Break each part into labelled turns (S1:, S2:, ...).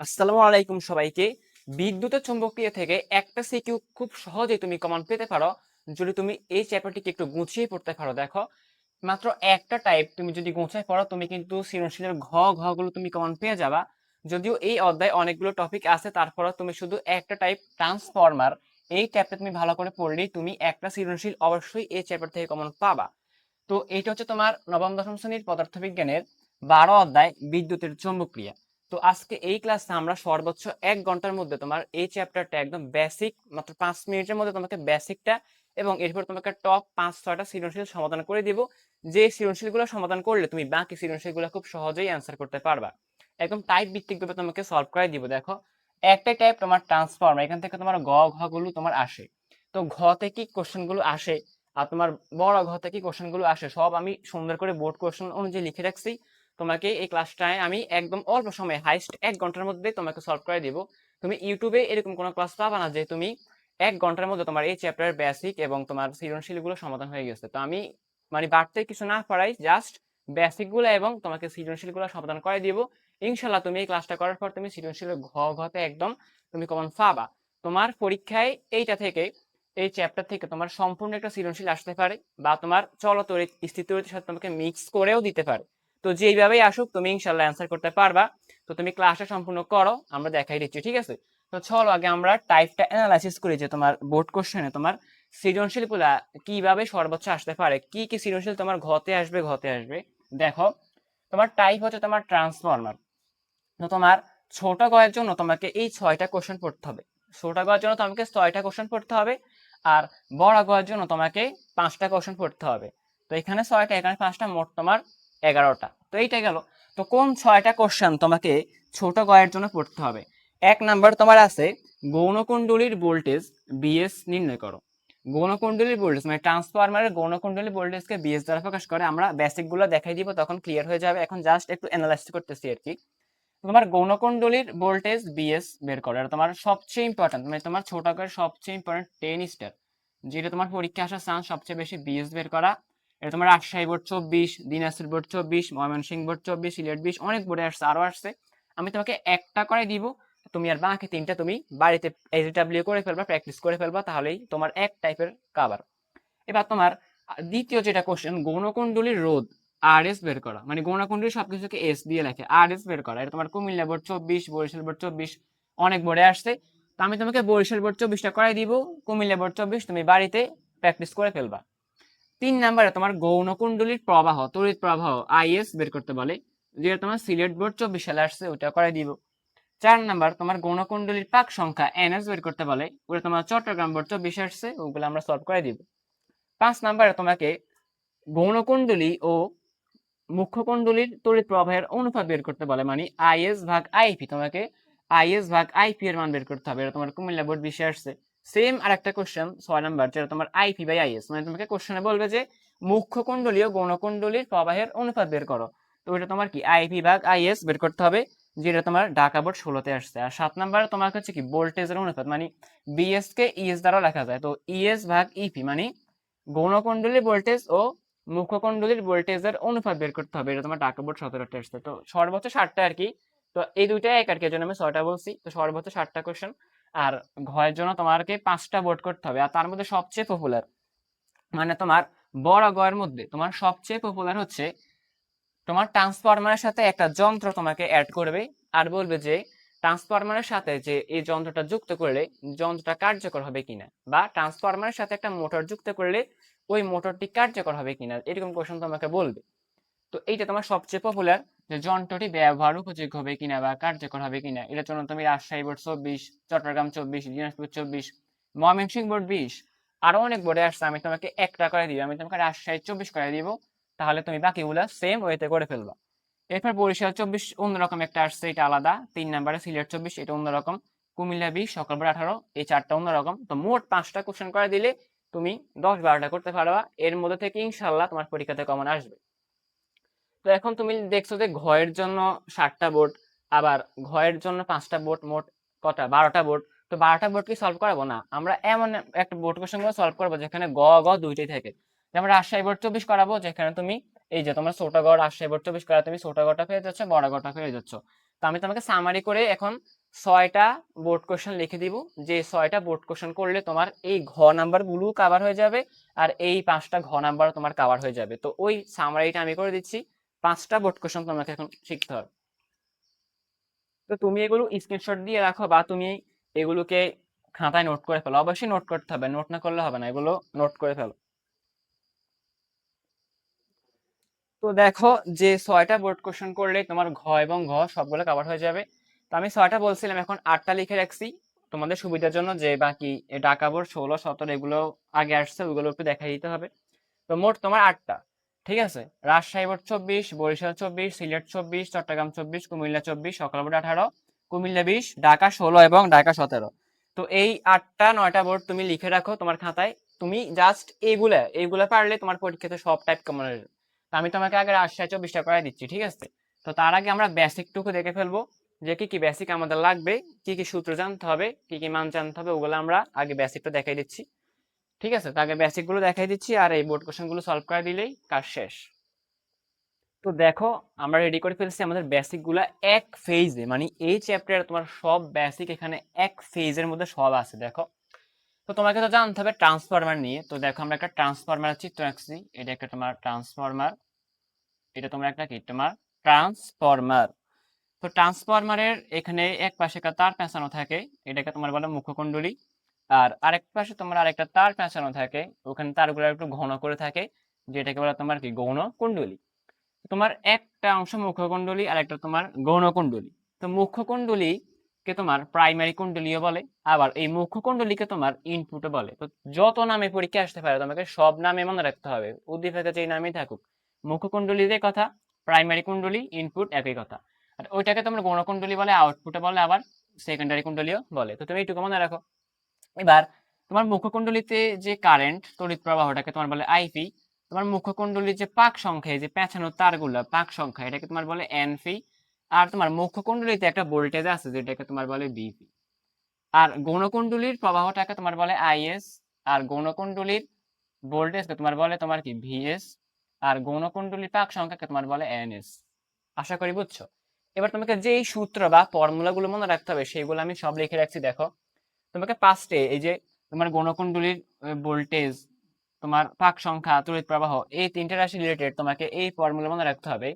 S1: আসসালামু আলাইকুম সবাইকে। বিদ্যুতের চৌম্বকীয় থেকে একটা সিকিউ খুব সহজেই তুমি কমন পেতে পারো যদি তুমি এই চ্যাপ্টারটিকে একটু গুছিয়ে পড়তে পারো। দেখো, মাত্র একটা টাইপ তুমি যদি গুছিয়ে পড়ো তুমি কিন্তু সৃজনশীলের ঘ গুলো তুমি কমন পেয়ে যাবা। যদিও এই অধ্যায়ে অনেকগুলো টপিক আছে, তারপরে তুমি শুধু একটা টাইপ ট্রান্সফরমার এই ট্যাপটা তুমি ভালো করে পড়লেই তুমি একটা সৃজনশীল অবশ্যই এই চ্যাপ্টার থেকে কমন পাবা। তো এইটা হচ্ছে তোমার নবম দশম শ্রেণীর পদার্থবিজ্ঞানের 12 অধ্যায় বিদ্যুতের চৌম্বকীয়। তো আজকে এই ক্লাসে আমরা সর্বোচ্চ 1 ঘন্টার মধ্যে তোমার এই চ্যাপ্টারটা একদম বেসিক, মাত্র 5 মিনিটের মধ্যে তোমাকে বেসিকটা এবং এরপর তোমাকে টপ 5-6টা সৃজনশীল সমাধান করে দিব। যে সৃজনশীলগুলো সমাধান করলে তুমি বাকি সৃজনশীলগুলো খুব সহজেই অ্যান্সার করতে পারবা। একদম টাইপ ভিত্তিক ভাবে তোমাকে সলভ করে দিব। দেখো, একটাই টাইপ তোমার ট্রান্সফর্ম, এখান থেকে তোমার ঘ গুলো তোমার আসে। তো ঘতে কি কোশ্চেন গুলো আসে আর তোমার বড় ঘতে কি কোশ্চেন গুলো আসে সব আমি সুন্দর করে বোর্ড কোশ্চেন অনুযায়ী লিখে রাখছি। তোমাকে এই ক্লাসটায় আমি একদম অল্প সময়ে হাইস্ট 1 ঘন্টার মধ্যে তোমাকে সলভ করে দিব। তুমি ইউটিউবে এরকম কোনো ক্লাস পাবা না যে তুমি 1 ঘন্টার মধ্যে তোমার এই চ্যাপ্টারের বেসিক এবং তোমার সৃজনশীল গুলো সমাধান হয়ে গেছে। তো আমি মানে বাড়তে কিছু না পারাই জাস্ট বেসিক গুলো এবং তোমাকে সৃজনশীল গুলো সমাধান করে দিব। ইনশাল্লাহ তুমি এই ক্লাসটা করার পর তুমি সৃজনশীল ঘতে একদম তুমি কমন পাবা। তোমার পরীক্ষায় এইটা থেকে, এই চ্যাপ্টার থেকে তোমার সম্পূর্ণ একটা সৃজনশীল আসতে পারে বা তোমার চলতরিৎ স্থিতিতরিতের সাথে তোমাকে মিক্স করেও দিতে পারে। তো যেইভাবেই আসুক তুমি ইনশাল্লাহ অ্যান্সার করতে পারবা। তো তুমি ক্লাসটা সম্পূর্ণ করো, আমরা দেখাই দিচ্ছি, ঠিক আছে? তো চলো আগে আমরা টাইপটা অ্যানালাইসিস করি যে তোমার বোর্ড কোশ্চেনে তোমার সৃজনশীল গুলা কিভাবে সর্বোচ্চ আসতে পারে, কি কি সৃজনশীল তোমার ঘতে আসবে। দেখো, তোমার টাইপ হচ্ছে তোমার ট্রান্সফরমার। তো তোমার ছোট গয়ের জন্য তোমাকে এই 6টা কোশ্চেন পড়তে হবে। ছোট গয়ের জন্য তোমাকে 6টা কোশ্চেন পড়তে হবে, আর বড় গয়ের জন্য তোমাকে 5টা কোশ্চেন পড়তে হবে। তো এখানে 6টা, এখানে 5টা, মোট তোমার 11টা। তো এইটা গেল। তো কোন 6টা কোশ্চেন তোমাকে ছোট গয়ের জন্য পড়তে হবে? 1 নাম্বার তোমার আছে গৌণকুণ্ডলীর ভোল্টেজ বিএস নির্ণয় করো। গৌণকুণ্ডলীর ভোল্টেজ মানে ট্রান্সফরমারের গৌণকুণ্ডলী ভোল্টেজকে বিএস দ্বারা প্রকাশ করে। আমরা বেসিক গুলো দেখাই দিব, তখন ক্লিয়ার হয়ে যাবে। এখন জাস্ট একটু অ্যানালাইসিস করতেছি আর কি। তোমার গৌণকুণ্ডলীর ভোল্টেজ বিএস বের করো, এটা তোমার সবচেয়ে ইম্পর্টেন্ট, মানে তোমার ছোট আকারের সবচেয়ে ইম্পর্টেন্ট 10 স্টার, যেটা তোমার পরীক্ষা আসার চান্স সবচেয়ে বেশি, বিএস বের করা। এটা তোমার Rajshahi board 24, Dinajpur board 24, Mymensingh board 24, Sylhet 20, অনেক বোর্ডে আসছে, আরো আসছে। আমি তোমাকে একটা করে দিব, তুমি আর বাকি 3টা তুমি বাড়িতে এসডব্লিউ করে ফেলবা, প্র্যাকটিস করে ফেলবা, তাহলেই তোমার এক টাইপের কাভার। এবার তোমার দ্বিতীয় যেটা কোশ্চেন, গৌণকুণ্ডলীর রোধ আর এস বের করা, মানে গৌণকুণ্ডলী সবকিছুকে এস দিয়ে লেখে, আর এস বের করা। এটা তোমার কুমিল্লা বোর্ড 24, বরিশাল বোর্ড 24, অনেক বোর্ডে আসছে। তো আমি তোমাকে বরিশাল বোর্ড 24টা করাই দিব, কুমিল্লা বোর্ড 24 তুমি বাড়িতে প্র্যাকটিস করে ফেলবা। 3 নাম্বারে তোমার গৌণকুণ্ডলীর প্রবাহ, তড়িৎ প্রবাহ আইএস বের করতে বলে, যেটা তোমার সিলেট বোর্ড 24 সালে আসছে, ওটা করাই দিব। 4 নাম্বার তোমার গৌণকুণ্ডলীর পাক সংখ্যা এনএস বের করতে বলে, ওটা তোমার চট্টগ্রাম বোর্ড 24 আসছে, ওগুলো আমরা সলভ করে দিব। 5 নাম্বারে তোমাকে গৌণকুণ্ডলী ও মুখ্যকুণ্ডলীর তড়িৎ প্রবাহের অনুপাত বের করতে বলে, মানে আইএস ভাগ আইপি। তোমাকে আইএস ভাগ আইপি এর মান বের করতে হবে, এটা তোমার কুমিল্লা বোর্ড 20 আসছে। সেম আরেকটা কোশ্চেন 6 নাম্বার, যেটা তোমার আইপি বাই আইএস, মানে তোমাকে কোশ্চেনে বলবে যে মুখ্যকুণ্ডলী ও গৌণকুণ্ডলীর প্রবাহের অনুপাত বের করো। তো এটা তোমার কি আইপি ভাগ আইএস বের করতে হবে, যেটা তোমার ঢাকা বোর্ড 16তে আসছে। আর 7 নাম্বারে তোমার হচ্ছে কি ভোল্টেজের অনুপাত, মানে বিএস কে ইএস দ্বারা লেখা যায়, তো ইএস ভাগ ইপি, মানে গৌণকুণ্ডলীর ভোল্টেজ ও মুখ্যকুণ্ডলীর ভোল্টেজের অনুপাত বের করতে হবে, এটা তোমার ঢাকা বোর্ড 17টা আসছে। তো সর্বোচ্চ 7টা আর কি। তো এই দুইটাই এক আর কি, জন্য আমি 6টা বলছি। তো সর্বোচ্চ 7টা কোশ্চেন। আর ঘয়ের জন্য তোমাকে 5টা বোর্ড করতে হবে, আর তার মধ্যে সবচেয়ে পপুলার, মানে তোমার বড় গয়ের মধ্যে তোমার সবচেয়ে পপুলার হচ্ছে তোমার ট্রান্সফরমারের সাথে একটা যন্ত্র তোমাকে অ্যাড করবে, আর বলবে যে ট্রান্সফরমারের সাথে যে এই যন্ত্রটা যুক্ত করলে যন্ত্রটা কার্যকর হবে কিনা, বা ট্রান্সফরমারের সাথে একটা মোটর যুক্ত করলে ওই মোটরটি কার্যকর হবে কিনা, এরকম কোশ্চেন তোমাকে বলবে। তো এইটা তোমার সবচেয়ে পপুলার, যে যন্ত্রটি ব্যবহার উপযোগী হবে কিনা বা কার্যকর হবে কিনা। এটার জন্য তুমি রাজশাহী বোর্ড 24, চট্টগ্রাম 24, দিনাজপুর 24, ময়মনসিংহ বোর্ড 20, আরো অনেক বোর্ডে আসছে। আমি তোমাকে একটা করে দিব, আমি তোমাকে রাজশাহী 24 করে দিব, তাহলে তুমি বাকিগুলা সেম ওয়েতে করে ফেলবা। এরপর বরিশাল 24 অন্যরকম একটা আসছে, এটা আলাদা। 3 নাম্বারে সিলেট 24, এটা অন্যরকম। কুমিল্লা 20, সকালবেলা 18, এই 4টা অন্যরকম। তো মোট 5টা কোশ্চেন করে দিলে তুমি 10-12টা করতে পারবা, এর মধ্যে থেকে ইনশাল্লাহ তোমার পরীক্ষাতে কমন আসবে। তো এখন তুমি দেখছো যে ঘয়ের জন্য 7টা বোর্ড, আবার ঘয়ের জন্য 5টা বোর্ড, মোট কটা, 12টা বোর্ড। তো 12টা বোর্ড কি সলভ করাবো না, আমরা এমন একটা বোর্ড কোশ্চেন গুলো সলভ করবো যেখানে গ দুইটাই থাকে। যেমন রাজশাহী বোর্ড 24 করাবো, যেখানে তুমি এই যে তোমার ছোট গড় রাজশাহী বোর্ড 24 করা, তুমি ছোট গড়টা পেয়ে যাচ্ছ, বড় গড়টা পেয়ে যাচ্ছ। তো আমি তোমাকে সামারি করে এখন 6টা বোর্ড কোশ্চেন লিখে দিব, যে 6টা বোর্ড কোশ্চেন করলে তোমার এই ঘ নাম্বার গুলো কভার হয়ে যাবে, আর এই 5টা ঘ নাম্বার তোমার কভার হয়ে যাবে। তো ওই সামারিটা আমি করে দিচ্ছি, 5টা বোর্ড কোশ্চেন তোমাকে এখন শিখতে হবে। তো তুমি এগুলো স্ক্রিনশট দিয়ে রাখো, বা তুমি এগুলোকে খাতায় নোট করে ফেলো। অবশ্যই নোট করতে হবে, নোট না করলে হবে না, এগুলো নোট করে ফেলো। তো দেখো, যে 6টা বোর্ড কোশ্চেন করলে তোমার ঘ এবং ঘ সবগুলো কভার হয়ে যাবে। তো আমি 6টা বলছিলাম, এখন 8টা লিখে রাখছি তোমাদের সুবিধার জন্য, যে বাকি ঢাকা বোর্ড 16, 17 এগুলো আগে আসছে, ওইগুলো একটু দেখাই দিতে হবে। তো মোট তোমার 8টা, ঠিক আছে। রাজশাহী বোর্ড 24, বরিশাল 24, সিলেট 24, চট্টগ্রাম 24, কুমিল্লা 24, সকাল বোর্ড 18, কুমিল্লা 20, ঢাকা 16 এবং ঢাকা 17। তো এই 8টা 9টা বোর্ড তুমি লিখে রাখো তোমার খাতায়। তুমি জাস্ট এইগুলা পারলে তোমার পরীক্ষাতে সব টাইপ কমন হয়ে যাবে। তো আমি তোমাকে আগে রাজশাহী 24টা করে দিচ্ছি, ঠিক আছে। তো তার আগে আমরা বেসিক টুকু দেখে ফেলবো, যে কি কি বেসিক আমাদের লাগবে, কি কি সূত্র জানতে হবে, কি কি মান জানতে হবে, ওগুলো আমরা আগে বেসিকটা দেখাই দিচ্ছি, ঠিক আছে। তো আগে বেসিক গুলো দেখাই দিচ্ছি, আর এই বোর্ড কোশ্চেন গুলো সলভ করে দিলেই কাজ শেষ। তো দেখো, আমরা রেডি করে ফেলছি আমাদের বেসিক গুলা এক ফেজে, মানে এই চ্যাপ্টারে তোমার সব বেসিক এখানে এক ফেজের মধ্যে সব আছে। দেখো, তো তোমাকে তো জানতে হবে ট্রান্সফরমার নিয়ে। তো দেখো, আমরা একটা ট্রান্সফরমার চিত্র আঁকছি, এটা একটা তোমার ট্রান্সফরমার, এটা তোমার একটা কি তোমার ট্রান্সফরমার। তো ট্রান্সফরমারের এখানে এক পাশে একটা তার পেঁচানো থাকে, এটাকে তোমার বলে মুখ্যকুণ্ডলী। আর আরেক পাশে তোমার আরেকটা তার পেঁচানো থাকে, ওখানে তারগুলো একটু ঘন করে থাকে, যেটাকে বলে তোমার কি গৌণ কুণ্ডলী। তোমার একটা অংশ মুখ্যকুণ্ডলী আর একটা তোমার গৌণ কুণ্ডলী। তো মুখ্যকুণ্ডলী কে তোমার প্রাইমারি কুণ্ডলীও বলে, আবার এই মুখ্যকুণ্ডলীকে তোমার ইনপুটও বলে। তো যত নামে পরীক্ষা আসতে পারে, তোমাকে সব নামে মনে রাখতে হবে, উদ্দীপকে যে নামই থাকুক, মুখ্যকুণ্ডলী যে কথা, প্রাইমারি কুণ্ডলী, ইনপুট একই কথা। আর ওইটাকে তোমরা গৌণকুণ্ডলী বলে, আউটপুটে বলে, আবার সেকেন্ডারি কুণ্ডলীও বলে। তো তুমি এইটুকু মনে রাখো। এবার তোমার মুখ্যকুণ্ডলীতে যে কারেন্ট তড়িৎ প্রবাহটাকে তোমার বলে আইপি। তোমার মুখ্যকুণ্ডলীর যে পাক সংখ্যা, এই যে পেঁচানো তারগুলা পাক সংখ্যা, এটাকে তোমার বলে এনপি। আর তোমার মুখ্যকুণ্ডলীতে একটা ভোল্টেজ আছে, যেটাকে তোমার বলে বিপি। আর গৌণকুণ্ডলীর প্রবাহটাকে তোমার বলে আইএস। আর গৌণকুণ্ডলীর ভোল্টেজকে তোমার বলে তোমার কি ভিএস। আর গৌণকুণ্ডলীর পাক সংখ্যাকে তোমার বলে এনএস। আশা করি বুঝছো। এবার তোমাকে যেই সূত্র বা ফর্মুলাগুলো মনে রাখতে হবে, সেইগুলো আমি সব লিখে রাখছি। দেখো, তোমাকে ফার্স্টে এই যে তোমার গৌণকুণ্ডলীর ভোল্টেজ, তোমার পাক সংখ্যা, তড়িৎ প্রবাহ, এই তিনটে রাশি রিলেটেড তোমাকে এই ফর্মুলা মনে রাখতে হবে।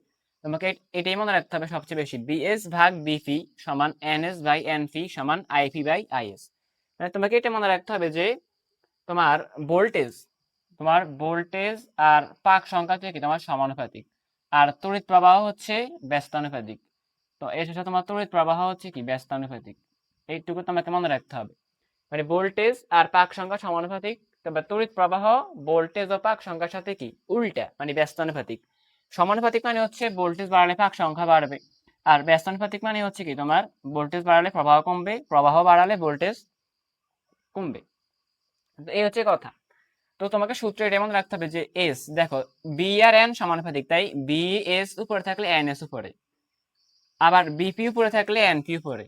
S1: তোমাকে এটাই মনে রাখতে হবে সবচেয়ে বেশি, বিএস ভাগ বিপি সমান এনএস বাই এনপি সমান আইপি বাই আইএস। মানে তোমাকে এটা মনে রাখতে হবে যে তোমার ভোল্টেজ, আর পাক সংখ্যা হচ্ছে কি তোমার সমানুপাতিক, আর তড়িৎ প্রবাহ হচ্ছে ব্যস্তানুপাতিক। তো এর সাথে তোমার তড়িৎ প্রবাহ হচ্ছে কি ব্যস্তানুপাতিক। এইটুকু তোমাকে মনে রাখতে হবে। মানে ভোল্টেজ আর পাক সংখ্যা সমানুপাতিক, তবে তড়িৎ প্রবাহ ভোল্টেজ ও পাক সংখ্যার সাথে কি উল্টা, মানে ব্যস্তানুপাতিক। সমানুপাতিক মানে হচ্ছে ভোল্টেজ বাড়ালে পাক সংখ্যা বাড়বে, আর ব্যস্তানুপাতিক মানে হচ্ছে কি তোমার ভোল্টেজ বাড়ালে প্রবাহ কমবে, প্রবাহ বাড়ালে ভোল্টেজ কমবে। এই হচ্ছে কথা। তো তোমাকে সূত্র এটা মনে রাখতে হবে যে এস, দেখো বি আর এন সমানুপাতিক, তাই বি এস উপরে থাকলে এন এস উপরে, আবার বিপি উপরে থাকলে এনপি উপরে।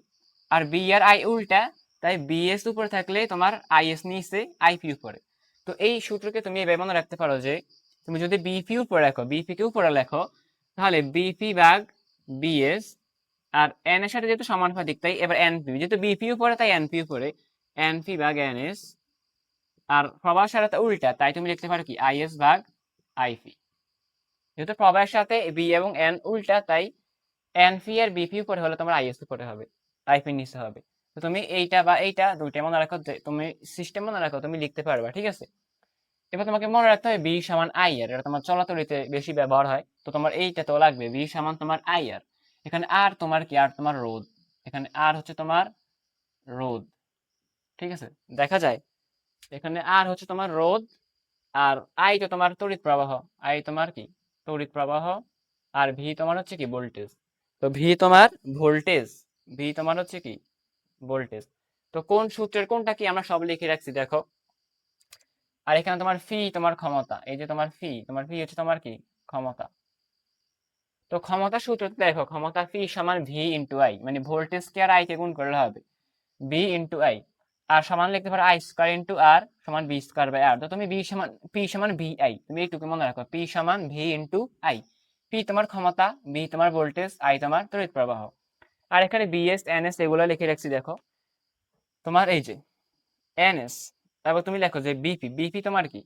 S1: আর বি আর আই উল্টা, তাই বিএস উপরে থাকলে তোমার আইএস নিচে, আইপি উপরে। তো এই সূত্রকে তুমি এভাবে মনে রাখতে পারো যে তুমি যদি বিপি উপরে রাখো, বিপি কে উপরে লেখো, তাহলে বিপি ভাগ বিএস, আর এন এর সাথে যেহেতু সমানুপাতিক, তাই এবার এনপি, যেহেতু বিপি উপরে তাই এনপি উপরে, এনপি ভাগ এনএস। আর প্রবাহের সাথে উল্টা, তাই তুমি লিখতে পারো কি আইএস ভাগ আইপি। যেহেতু প্রবাহের সাথে বি এবং এন উল্টা, তাই এনপি আর বিপি উপরে হলে তোমার আইএস উপরে হবে, আইপি নিচে হবে। তো তুমি এইটা বা এইটা দুইটা মনে রাখো, তুমি সিস্টেম মনে রাখো, তুমি লিখতে পারবা, ঠিক আছে। এবার তোমাকে মনে রাখতে হবে বি সমান আই আর, এটা তোমার চলাচলিতে বেশি ব্যবহার হয়, তো তোমার এইটা তো লাগবে, বি সমান তোমার আই আর। এখানে আর তোমার কি, আর তোমার রোধ, এখানে আর হচ্ছে তোমার রোধ, ঠিক আছে। দেখা যায় এখানে আর হচ্ছে তোমার রোধ, আর আই তো তোমার তড়িৎ প্রবাহ, আই তোমার কি তড়িৎ প্রবাহ, আর ভি তোমার হচ্ছে কি ভোল্টেজ। তো ভি তোমার ভোল্টেজ, ভি তোমার হচ্ছে কি ভোল্টেজ। তো কোন সূত্রের কোনটা কি আমরা সব লিখে রাখছি, দেখো। আর এখানে তোমার ফি তোমার ক্ষমতা, এই যে তোমার ফি হচ্ছে তোমার কি ক্ষমতা। তো ক্ষমতা সূত্র দেখো, ক্ষমতা ফি সমান ভি ইন্টু আই, মানে voltage K R I K গুণ করলে হবে ভি ইন্টু আই। আর সমান লিখতে পারো আই স্কয়ার ইন্টু আর সমান বি স্কয়ার বাই আর। তো তুমি পি সমান ভি আই, তুমি এইটুকু মনে রাখো, পি সমান ভি ইন্টু আই। পি তোমার ক্ষমতা, ভি তোমার ভোল্টেজ, আই তোমার তড়িৎ প্রবাহ। আর এখানে বিএস এনএস এগুলো লিখে রাখছি দেখো তোমার এই যে এনএস, তারপর তুমি লেখো যে বিপি, বিপি তোমার কি,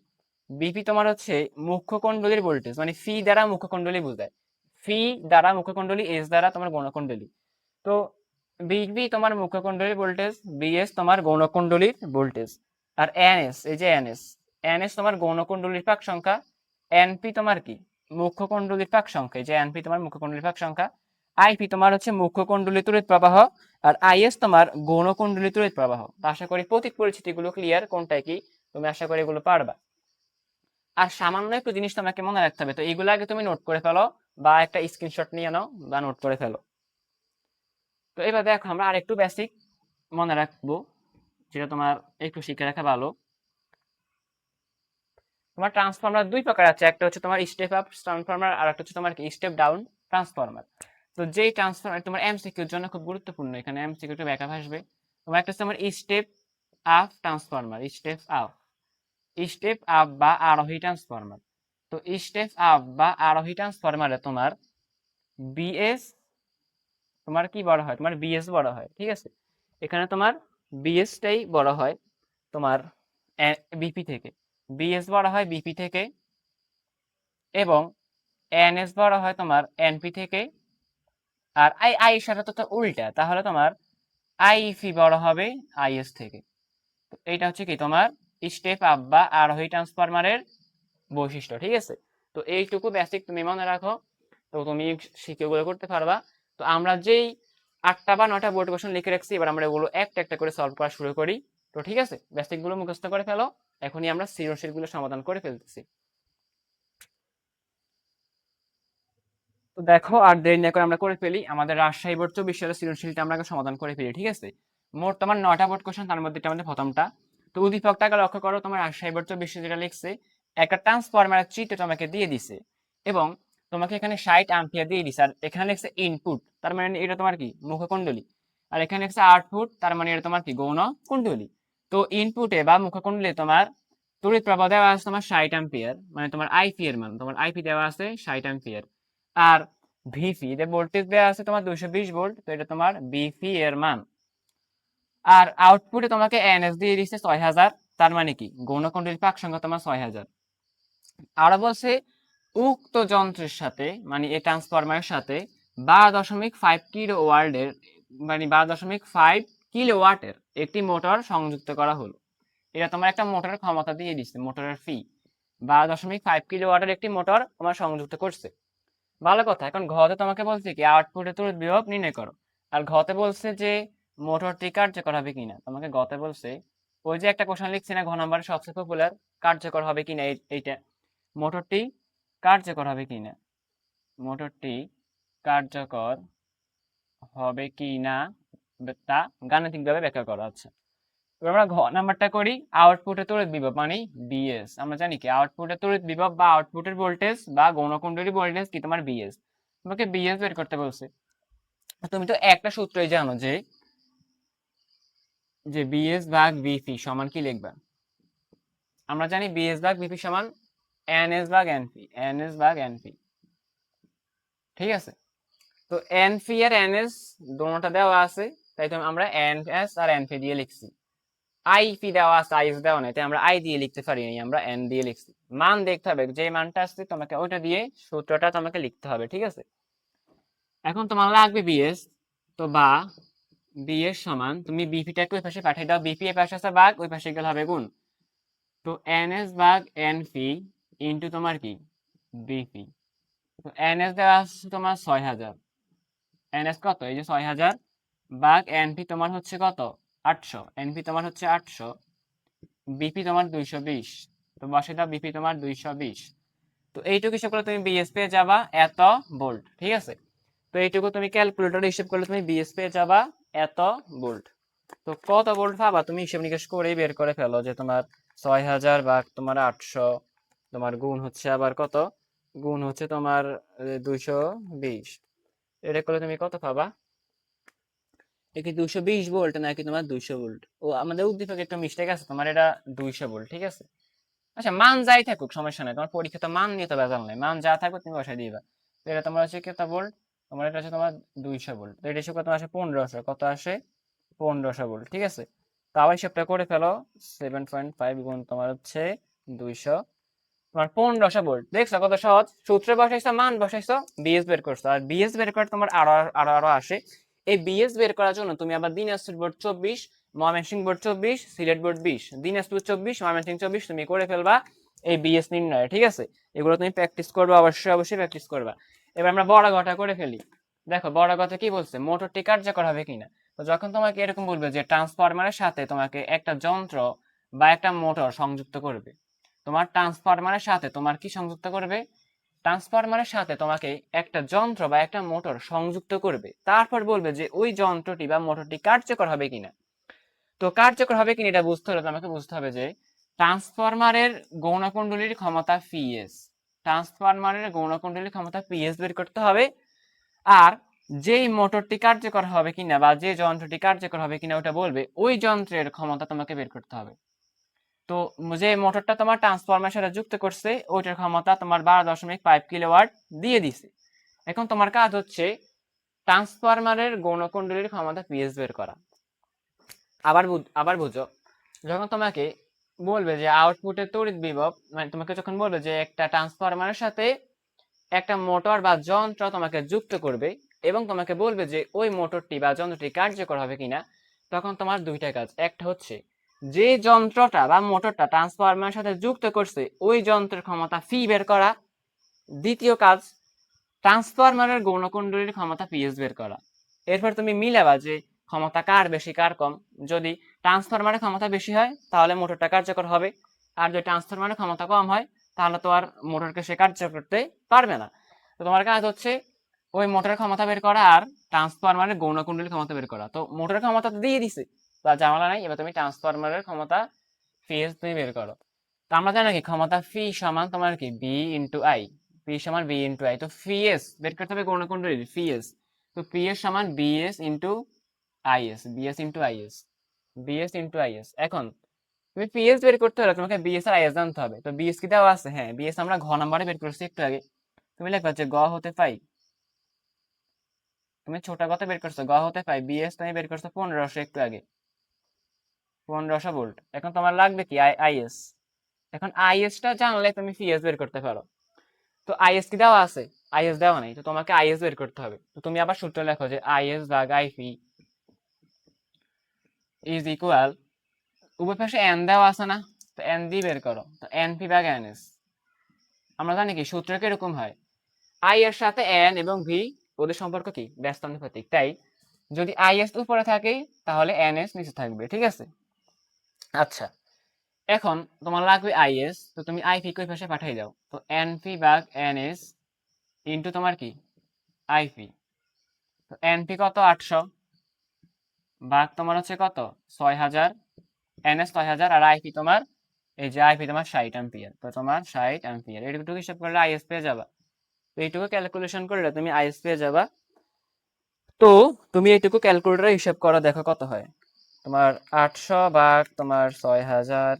S1: বিপি তোমার হচ্ছে মুখ্যকুণ্ডলীর ভোল্টেজ, মানে ফি দ্বারা মুখ্যকুণ্ডলী বোঝায়, ফি দ্বারা মুখ্যকুণ্ডলী, এস দ্বারা তোমার গৌণকুণ্ডলী। তো বিপি তোমার মুখ্যকুণ্ডলীর ভোল্টেজ, বিএস তোমার গৌণকুণ্ডলীর ভোল্টেজ, আর এনএস এই যে এনএস, এনএস তোমার গৌণকুণ্ডলীর পাক সংখ্যা, এনপি তোমার কি মুখ্যকুণ্ডলীর পাক সংখ্যা, এই যে এনপি তোমার মুখ্যকুণ্ডলীর পাক সংখ্যা, আইপি তোমার হচ্ছে মুখ্যকুণ্ডলী তড়িৎ প্রবাহ, আর আইএস তোমার গৌণকুণ্ডলী তড়িৎ প্রবাহ। তো আশা করি প্রতীক পরিচিতিগুলো ক্লিয়ার, কোনটা কি তুমি আশা করি এগুলো পারবা। আর সামান্য একটু জিনিস তোমাকে মনে রাখতে হবে, তো এগুলো আগে তুমি নোট করে ফেলো বা একটা স্ক্রিনশট নিয়ে নাও বা নোট করে ফেলো। তো এবার দেখো আমরা আরেকটু বেসিক মনে রাখবো, যেটা তোমার একটু শিখে রাখা ভালো। তোমার ট্রান্সফরমার দুই প্রকার আছে, একটা হচ্ছে তোমার স্টেপ আপ ট্রান্সফরমার, আর একটা হচ্ছে তোমার কি স্টেপ ডাউন ট্রান্সফরমার। তো যেই ট্রান্সফরমার তোমার এমসিকিউর জন্য খুব গুরুত্বপূর্ণ, এখানে এমসিকিউ একটু ব্যাকআপ আসবে। তোমার একটা হচ্ছে তোমার step up transformer, step up, step up বা আরোহী ট্রান্সফরমার। তো স্টেপ আপ বা আরোহী ট্রান্সফরমারে তোমার বিএস তোমার কি বড় হয়, তোমার বিএস বড় হয়, ঠিক আছে। এখানে তোমার বিএসটাই বড় হয় তোমার বিপি থেকে, বিএস বড় হয় বিপি থেকে, এবং এনএস বড় হয় তোমার এনপি থেকে। আর আই আই সাথে তো উল্টা, তাহলে তোমার আইপি বড় হবে আইএস থেকে। তো এইটা হচ্ছে কি তোমার স্টেপ আপ বা আরোহী ট্রান্সফরমারের বৈশিষ্ট্য, ঠিক আছে। তো এইটুকু বেসিক তুমি মনে রাখো, তো তুমি শিখে গুলো করতে পারবা। তো আমরা যেই 8টা বা 9টা বোর্ড কোশ্চেন লিখে রাখছি, এবার আমরা এগুলো একটা একটা করে সলভ করা শুরু করি। তো ঠিক আছে, বেসিক গুলো মুখস্থ করে ফেলো, এখনই আমরা সৃজনশীল গুলো সমাধান করে ফেলতেছি। তো দেখো আর দেরি না করে আমরা করে ফেলি, আমাদের রাজশাহী বোর্ড 24 সালের সৃজনশীলটা আমরা সমাধান করে ফেলি, ঠিক আছে। মোট তোমার 9টা বোর্ড কোশ্চেন, তার মধ্যে এটা আমাদের প্রথমটা। তো উদ্দীপকটাকে লক্ষ্য করো, তোমার রাজশাহী বোর্ড 24 যেটা লিখছে, একটা ট্রান্সফরমারের চিত্র তোমাকে দিয়ে দিছে, এবং তোমাকে এখানে 60 অ্যাম্পিয়ার দিয়ে দিছে, আর এখানে লিখছে ইনপুট, তার মানে এটা তোমার কি মুখকুণ্ডলী, আর এখানে লিখছে আউটপুট, তার মানে এটা তোমার কি গৌণ কুণ্ডলী। তো ইনপুটে বা মুখকুণ্ডলী তোমার তড়িৎ প্রবাহ দেওয়া আছে তোমার 60 অ্যাম্পিয়ার, মানে তোমার আইপি এর মান, তোমার আইপি দেওয়া আছে 60 অ্যাম্পিয়ার। আর ভিপি এর ভোল্টেজ দেওয়া আছে তোমার 220 ভোল্ট, তো এটা তোমার বিপি এর মান। আর আউটপুটে তোমাকে এনএস দিয়ে দিচ্ছে 6000, তার মানে কি গৌণকুণ্ডলীর পাক সংখ্যা তোমার 6000। আরো বলছে উক্ত যন্ত্রের সাথে, মানে এই ট্রান্সফরমারের সাথে 12.5 কিলো ওয়াটের, মানে 12.5 কিলো ওয়াটের একটি মোটর সংযুক্ত করা হলো। এটা তোমার একটা মোটরের ক্ষমতা দিয়ে দিচ্ছে, মোটরের ফি 12.5 কিলো ওয়াটের একটি মোটর তোমার সংযুক্ত করছে। ভালো কথা। এখন ঘতে তোমাকে বলছে কি আউটপুটে তড়িৎ বিভব নির্ণয় করো, আর ঘতে বলছে যে মোটরটি কার্যকর হবে কিনা। তোমাকে ঘতে বলছে ওই যে একটা কোশ্চেন লিখছি না, ঘ নম্বরের সবচেয়ে পপুলার, কার্যকর হবে কিনা, এইটা মোটরটি কার্যকর হবে কিনা, মোটরটি কার্যকর হবে কিনা তা গাণিতিকভাবে ব্যাখ্যা করা আছে। এবার আমরা ঘ নাম্বারটা করি, আউটপুটে তড়িৎ বিভব মানে বিএস। আমরা জানি কি আউটপুটে তড়িৎ বিভব বা আউটপুটের ভোল্টেজ বা গৌণকুণ্ডলী ভোল্টেজ কি তোমার বিএস। তোমাকে বিএস বের করতে বলছে। তুমি তো একটা সূত্রই জানো যে যে বিএস ভাগ বিপি সমান কি লিখবা। আমরা জানি বিএস ভাগ বিপি সমান এনএস ভাগ এনপি, এনএস ভাগ এনপি, ঠিক আছে। তো এনপি আর এনএস দোনোটা দেওয়া আছে, তাই তো আমরা এনএস আর এনপি দিয়ে লিখছি। আইপি দেওয়া আছে, আইএস দেওয়া নাই, তাই আমরা আই দিয়ে লিখতে পারি নাই, আমরা এন দিয়ে লিখছি। মান দেখতে হবে, যে মানটা আসছে তোমাকে ওইটা দিয়ে সূত্রটা তোমাকে লিখতে হবে, ঠিক আছে। এখন তোমার লাগবে বিএস, তো বা বিএস সমান তুমি বিপিটাকে ওই পাশে পাঠিয়ে দাও, বিপি এর পাশে আছে ভাগ, ওই পাশে গেলে হবে গুণ। তো এনএস ভাগ এনপি ইন্টু তোমার কি বিপি। তো এনএস দেওয়া আছে তোমার 6000, এনএস কত এই যে 6000, ভাগ এনপি তোমার হচ্ছে কত 800, এনপি তোমার হচ্ছে 800, বিপি তোমার 220। তো বসে দাও বিপি তোমার 220। তো এইটুকু হিসাব করলে তুমি বিএস পেয়ে যাবা এত ভোল্ট, ঠিক আছে। তো এইটুকু তুমি ক্যালকুলেটরে হিসাব করলে তুমি বিএস পেয়ে যাবা এত ভোল্ট। তো কত ভোল্ট পাবা তুমি হিসাব নিকাশ করেই বের করে ফেলো, যে তোমার 6000 ভাগ তোমার 800, তোমার গুণ হচ্ছে আবার কত, গুণ হচ্ছে তোমার 220, এটা করলে তুমি কত পাবা। কি 220 ভোল্ট নাকি তোমার 200 ভোল্ট? ও আমাদের উদ্দীপকে একটা মিস্টেক আছে, তোমার এটা 200 ভোল্ট, ঠিক আছে। আচ্ছা মান যাই থাকুক সমস্যা নাই, তোমার পরীক্ষা তো মান নিয়ে তো ভেজাল নাই, মান যা থাকবে তুমি বসাই দিবা। তো এটা তোমার হচ্ছে কত ভোল্ট, তোমার এটা আছে তোমার 200 ভোল্ট, তো এটা হিসেবে কত আসে 1500, কত আসে 1500 ভোল্ট, ঠিক আছে। তো আবার হিসাবটা করে ফেলো, 7.5 গুণ তোমার হচ্ছে 200, তোমার 1500 ভোল্ট। দেখছো কত সহজ, সূত্রে বসাইছো, মান বসাইছো, বিএস বের করছো। আর বিএস বের করে তোমার আরো আরো আরো আসে। এই বিএস বের করার জন্য তুমি আবার Dinajpur board 24, Mymensingh board 24, Sylhet board 20, Dinajpur 24, Mymensingh 24 তুমি করে ফেলবা এই বিএস নির্ণয়, ঠিক আছে। এগুলো তুমি প্র্যাকটিস করবে, অবশ্যই অবশ্যই প্র্যাকটিস করবা। এবার আমরা বড় ঘটা করে ফেলি। দেখো বড় কথা কি বলছে, মোটরটি কার্যকর হবে কিনা। তো যখন তোমাকে এরকম বলবে যে ট্রান্সফরমারের সাথে তোমাকে একটা যন্ত্র বা একটা মোটর সংযুক্ত করবে, তোমার ট্রান্সফরমারের সাথে তোমার কি সংযুক্ত করবে, ট্রান্সফরমারের সাথে তোমাকে একটা যন্ত্র বা একটা মোটর সংযুক্ত করবে, তারপর বলবে যে ওই যন্ত্রটি বা মোটরটি কার্যকর হবে কিনা। তো কার্যকর হবে কিনা এটা বুঝতে হলে তোমাকে বুঝতে হবে যে ট্রান্সফরমারের গৌণকুণ্ডলীর ক্ষমতা পিএস, ট্রান্সফরমারের গৌণকুণ্ডলীর ক্ষমতা পিএস বের করতে হবে। আর যেই মোটরটি কার্যকর হবে কিনা বা যে যন্ত্রটি কার্যকর হবে কিনা ওটা বলবে ওই যন্ত্রের ক্ষমতা তোমাকে বের করতে হবে। তো যে মোটরটা তোমার ট্রান্সফরমারের সাথে যুক্ত করছে ওইটার ক্ষমতা তোমার 12.5 কিলোওয়াট দিয়ে দিছে। এখন তোমার কাজ হচ্ছে ট্রান্সফরমারের গৌণকুণ্ডলীর ক্ষমতা পিএস বের করা। আবার বুঝো, যখন তোমাকে বলবে যে আউটপুটের তড়িৎ বিভব, মানে তোমাকে যখন বলবে যে একটা ট্রান্সফরমারের সাথে একটা মোটর বা যন্ত্র তোমাকে যুক্ত করবে এবং তোমাকে বলবে যে ওই মোটরটি বা যন্ত্রটি কার্যকর হবে কিনা, তখন তোমার দুইটা কাজ। একটা হচ্ছে যে যন্ত্রটা বা মোটরটা ট্রান্সফরমারের সাথে যুক্ত করছে ওই যন্ত্রের ক্ষমতা ফি বের করা। দ্বিতীয় কাজ ট্রান্সফরমারের গৌণকুণ্ডলীর ক্ষমতা পিএস বের করা। এরপর তুমি মিলাবা যে ক্ষমতা কার বেশি কার কম। যদি ট্রান্সফরমারের ক্ষমতা বেশি হয় তাহলে মোটরটা কার্যকর হবে, আর যদি ট্রান্সফরমারের ক্ষমতা কম হয় তাহলে তো আর মোটরকে সে কার্যকর করতে পারবে না। তো তোমার কাজ হচ্ছে ওই মোটরের ক্ষমতা বের করা আর ট্রান্সফরমারের গৌণকুণ্ডলীর ক্ষমতা বের করা। তো মোটরের ক্ষমতা তো দিয়ে দিছে, তা ঝামেলা নাই। এবার তুমি ট্রান্সফরমারের ক্ষমতা পিএস তুমি বের করো। তো আমরা জানি কি ক্ষমতা ফি সমান তোমার কি বি ইন্টু আই, পি সমান বি ইন্টু আই। তো ফি এস বের করতে হবে গৌণকুণ্ডলীর ফি এস। তো পি এস সমান BS into is, BS into is, BS into is. এখন তুমি পিএস বের করতে হলে তোমাকে বিএস আর আইএস জানতে হবে। তো বিএস কি দেওয়া আছে, হ্যাঁ বিএস আমরা ঘ নাম্বারে বের করছি একটু আগে। তুমি লিখবা যে গ হতে পাই, তুমি ছোট কথা বের করছো, গ হতে পাই বিএস তুমি বের করছো 1500 একটু আগে, 1500 ভোল্ট। এখন তোমার লাগবে কি আইএস। এখন আইএস টা জানলে তুমি পিএস বের করতে পারো। তো আইএস কি দেওয়া আছে, আইএস দেওয়া নাই, তো তোমাকে আইএস বের করতে হবে। তো তুমি আবার সূত্র লেখো যে আইএস ভাগ আইপি ইজ ইকুয়াল, উভয় পাশে এন দেওয়া আছে না, তো এন দিয়ে বের করো। তো এনপি ভাগ এনএস। আমরা জানি কি সূত্র কিরকম হয়, আই এর সাথে এন এবং ভি ওদের সম্পর্ক কি ব্যস্তানুপাতিক, তাই যদি আইএস উপরে থাকে তাহলে এনএস নিচে থাকবে, ঠিক আছে। আচ্ছা, এখন তোমার লাগবে আইএস, তো তুমি আইপি কই পাশে পাঠিয়ে দাও। তো এনপি ভাগ এনএস ইন্টু তোমার কি আইপি। তো এনপি কত 800 ভাগ তোমার হচ্ছে কত 6000, এনএস 6000, আর আইপি তোমার এই যে আইপি তোমার 60 অ্যাম্পিয়ার। তো তোমার 60 অ্যাম্পিয়ার এইটুকু হিসাব করলে আইএস পেয়ে যাবা। তো এইটুকু ক্যালকুলেশন করলে তুমি আইএস পেয়ে যাবা। তো তুমি এইটুকু ক্যালকুলেটরে হিসাব করো, দেখো কত হয়। তোমার 800 ভাগ তোমার 6000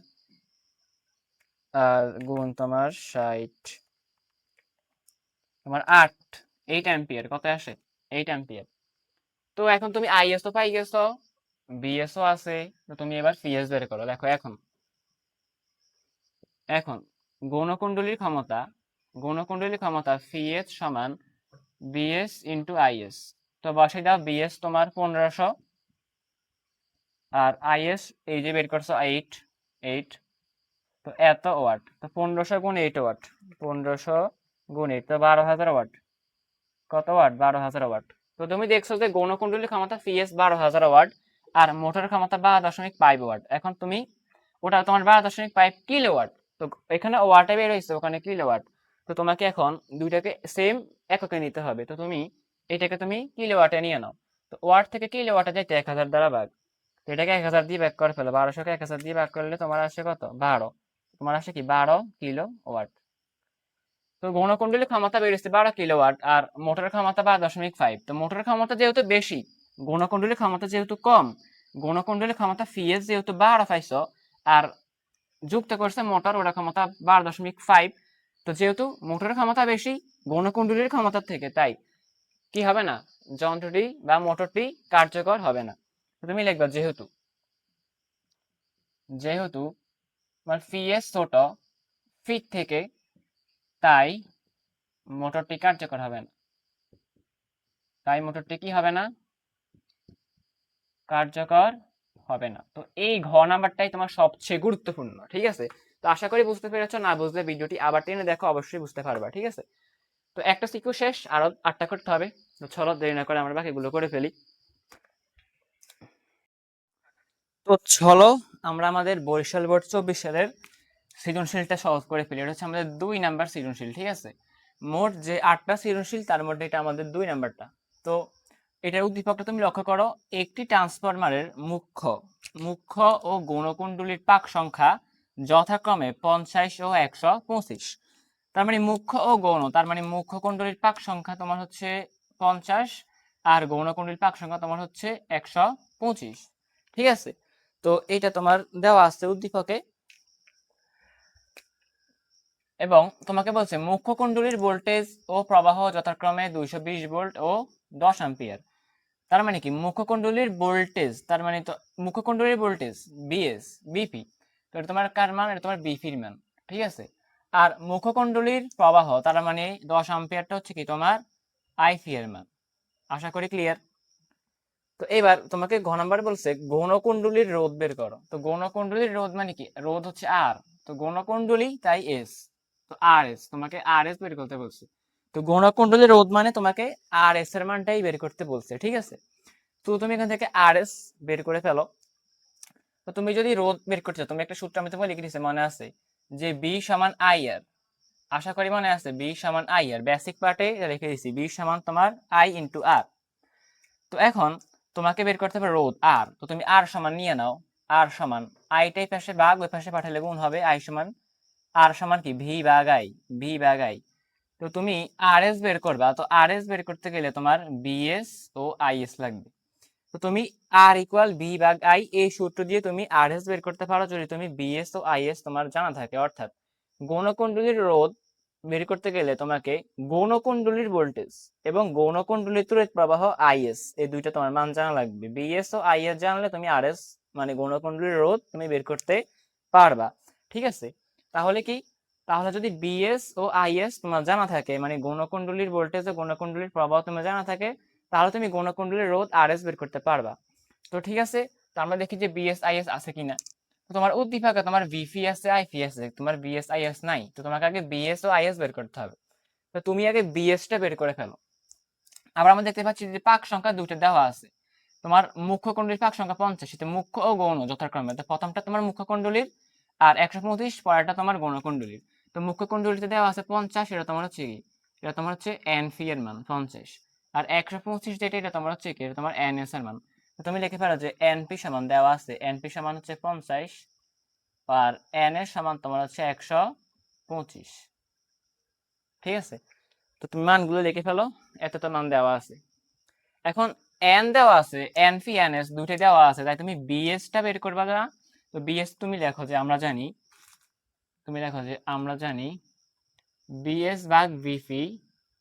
S1: আর গুণ তোমার 60, তোমার 8 অ্যাম্পিয়ার কত আসে 8 অ্যাম্পিয়ার। তো এখন তুমি আইএস তো পাই গেছো, বিএসও আছে, তো তুমি এবার সিএস বের করো। দেখো এখন এখন গৌণকুণ্ডলীর ক্ষমতা, গৌণকুণ্ডলীর ক্ষমতা সিএস সমান বিএস ইন্টু আইএস। তো বসে দাও, বিএস তোমার 1500 আর আইএস এই যে বের করছো 8, তো এত ওয়াট। তো 1500 গুণ 8 ওয়াট, 1500 গুণ 8, তো 12,000 ওয়াট। কত ওয়াট 12,000 ওয়াট। তো তুমি দেখছো যে গৌণকুণ্ডলীর ক্ষমতা সিএস 12,000 ওয়াট আর মোটরের ক্ষমতা 12.5 ওয়াট। এখন তুমি ওটা তোমার 12.5 কিলোওয়াট, তো এখানে ওয়াটে বের হয়েছে ওখানে কিলোওয়াট। তো তোমাকে এখন দুইটাকে সেম এককে নিতে হবে। তো তুমি এটাকে তুমি কিলোওয়াটে নিয়ে নাও। তো ওয়াট থেকে কিলোওয়াটে যেতে 1000 দ্বারা ভাগ। তো এটাকে 1000 দিয়ে ভাগ করে ফেলো, 1200কে 1000 দিয়ে ভাগ করলে তোমার আসে কত 12, তোমার আসে কি 12 কিলো ওয়াট। তো গৌণকুণ্ডলীর ক্ষমতা বেড়েছে 12 কিলোওয়াট আর মোটরের ক্ষমতা 12.5। তো মোটরের ক্ষমতা যেহেতু বেশি, গৌণকুণ্ডলীর ক্ষমতা যেহেতু কম, গৌণকুণ্ডলীর ক্ষমতা ফিএস যেহেতু 12 পাইছো আর যুক্ত করছে মোটর ওটার ক্ষমতা 12.5, তো যেহেতু মোটরের ক্ষমতা বেশি গৌণকুণ্ডলীর ক্ষমতার থেকে, তাই কি হবে না, যন্ত্রটি বা মোটরটি কার্যকর হবে না। তুমি লিখবা যেহেতু, যেহেতু তোমার ফিএস ছোট ফিট থেকে, তাই মোটরটি কার্যকর হবে না, তাই মোটরটি কি হবে না, কার্যকর হবে না। তো এই ঘ নাম্বারটাই তোমার সবচেয়ে গুরুত্বপূর্ণ, ঠিক আছে। তো আশা করি বুঝতে পেরেছো, না বুঝলে ভিডিওটি আবার টেনে দেখো, অবশ্যই বুঝতে পারবা, ঠিক আছে। তো একটা সিকিউ শেষ, আরো 8টা করতে হবে। তো চলো দেরি না করে আমরা বাকিগুলো করে ফেলি। তো চলো আমরা আমাদের বরিশাল বোর্ড 24 সালের সৃজনশীলটা সহজ করে ফেলি। এটা হচ্ছে আমাদের 2 নাম্বার সৃজনশীল, ঠিক আছে। মোট যে 8টা সৃজনশীল তার মধ্যে এটা আমাদের 2 নাম্বারটা। তো এটার উদ্দীপকটা তুমি লক্ষ্য করো, একটি ট্রান্সফরমারের মুখ্য মুখ্য ও গৌণকুণ্ডলীর পাক সংখ্যা যথাক্রমে 50 ও 125। তার মানে মুখ্য ও গৌণ, তার মানে মুখ্য কুণ্ডলীর পাক সংখ্যা তোমার হচ্ছে 50 আর গৌণকুণ্ডলীর পাক সংখ্যা তোমার হচ্ছে 125, ঠিক আছে। তো এটা তোমার দেওয়া আছে উদ্দীপকে, এবং তোমাকে বলছে মুখ্য কুণ্ডলীর ভোল্টেজ ও প্রবাহ যথাক্রমে 220 ভোল্ট ও 10 অ্যাম্পিয়ার। তার মানে কি, মুখ্য কুণ্ডলীর ভোল্টেজ, তার মানে তো মুখ্য কুণ্ডলীর ভোল্টেজ বিএস বিপি, তো এটা তোমার কার মান, এটা তোমার বিপির মান, ঠিক আছে। আর মুখ্য কুণ্ডলীর প্রবাহ, তার মানে 10 অ্যাম্পিয়ারটা হচ্ছে কি তোমার আইপি এর মান। আশা করি ক্লিয়ার। তো এবার তোমাকে ঘ নাম্বার বলছে গৌণকুণ্ডলীর রোধ বের করো। তো গৌণকুণ্ডলীর রোধ মানে কি, রোধ হচ্ছে আর, তো গৌণকুণ্ডলী তাই এস, তো আর এস, তোমাকে আর এস বের করতে বলছে। তো গৌণকুণ্ডলীর রোধ মানে তোমাকে আর এস এর মানটাই বের করতে বলছে, ঠিক আছে। তো তুমি এখান থেকে আর এস বের করে ফেলো। তো তুমি যদি রোধ বের করতে চাও, তুমি একটা সূত্র আমি তোমাকে লিখে দিচ্ছি, মনে আছে যে বি সমান আই আর, আশা করি মনে আছে, বি সমান আই আর, বেসিক পার্টে লিখে দিচ্ছি, বি সমান তোমার আই ইন্টু আর। তো এখন তোমাকে বের করতে হবে রোধ আর, তো তুমি আর সমান নিয়ে নাও, আর সমান আইটাই পাশে ভাগ ওই পাশে পাঠালে গুণ হবে, আই সমান আর সমান কি ভি ভাগ আই, ভি ভাগ আই। তো তুমি আর এস বের করবা, তো আর এস বের করতে গেলে তোমার বিএস ও আইএস লাগবে। তো তুমি আর ইকুয়াল বি ভাগ আই, এই সূত্র দিয়ে তুমি আর এস বের করতে পারো যদি তুমি বিএস ও আইএস তোমার জানা থাকে। অর্থাৎ গৌণকুণ্ডলীর রোধ বের করতে গেলে তোমাকে গৌণকুণ্ডলীর ভোল্টেজ এবং গৌণকুণ্ডলীর তড়িৎ প্রবাহ আইএস, এই দুইটা তোমার মান জানা লাগবে। বিএস ও আইএস জানলে তুমি আরএস মানে গৌণকুণ্ডলীর রোধ তুমি বের করতে পারবা, ঠিক আছে। তাহলে কি, তাহলে যদি বিএস ও আইএস তোমার জানা থাকে, মানে গৌণকুণ্ডলীর ভোল্টেজ ও গৌণকুণ্ডলীর প্রবাহ তোমার জানা থাকে, তাহলে তুমি গৌণকুণ্ডলীর রোধ আরএস বের করতে পারবা। তো ঠিক আছে, তো আমরা দেখি যে বিএস আইএস আছে কিনা। তো তোমার উদ্দীপকে তোমার ভিপি আছে আইপি আছে, তোমার বিএস আইএস নাই, তো তোমাকে আগে বিএস ও আইএস বের করতে হবে। তো তুমি আগে বিএসটা বের করে ফেলো। আবার আমরা দেখতে পাচ্ছি যে পাক সংখ্যা দুটো দেওয়া আছে, তোমার মুখ্য কুণ্ডলীর পাক সংখ্যা 50, এটা মুখ্য ও গৌণ যথাক্রমে। তো প্রথমটা তোমার মুখ্য কুণ্ডলীর আর 125, পরেরটা তোমার গৌণ কুণ্ডলীর। তো মুখ্য কুণ্ডলীতে দেওয়া আছে 50, এটা তোমার হচ্ছে কি, এটা তোমার হচ্ছে এন ফি এর মান 50, আর 125 যেটা, এটা তোমার হচ্ছে কি, এটা তোমার এন এস এর মান। তো তুমি লিখে পারো যে এনপি সমান দেওয়া আছে, এনপি সমান হচ্ছে 50 আর এন এর সমান তোমার হচ্ছে 125, ঠিক আছে। তো তুমি মানগুলো লিখে ফেলো, এত তো মান দেওয়া আছে। এখন এন দেওয়া আছে, এন ফি এন এস দুটোই দেওয়া আছে, তাই তুমি বিএস টা বের করবা না। তো বিএস তুমি লেখো যে আমরা জানি, তুমি লেখো যে আমরা জানি বিএস ভাগ ভিপি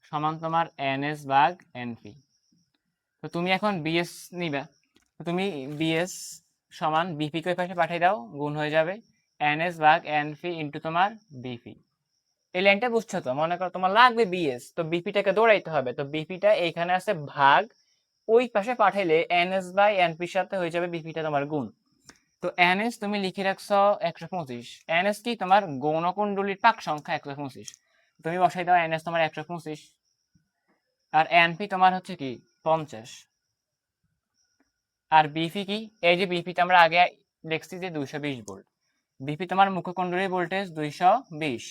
S1: সমান তোমার এনএস ভাগ এনপি। তো তুমি এখন বিএস নিবা, তো তুমি বিএস সমান বিপি কে পাশে পাঠিয়ে দাও, গুণ হয়ে যাবে এনএস ভাগ এনপি ইন্টু তোমার বিপি। এই লাইনটা বুঝছো তো, মনে করো তোমার লাগবে বিএস, তো বিপিটাকে দৌড়াইতে হবে, তো বিপিটা এইখানে আছে ভাগ, ওই পাশে পাঠাইলে এনএস বাই এনপির সাথে হয়ে যাবে বিপিটা তোমার গুণ। তো এনএস তুমি লিখে রাখছো 125, এনএস কি তোমার গৌণকুণ্ডলীর পাক সংখ্যা 125, তুমি বসাই দাও এনএস তোমার 125, আর এনপি তোমার হচ্ছে কি 50, আর বিপি কি, এই যে বিপিটা আমরা আগে লিখছি যে 220 ভোল্ট, বিপি তোমার মুখ্য কুণ্ডলীর ভোল্টেজ 220।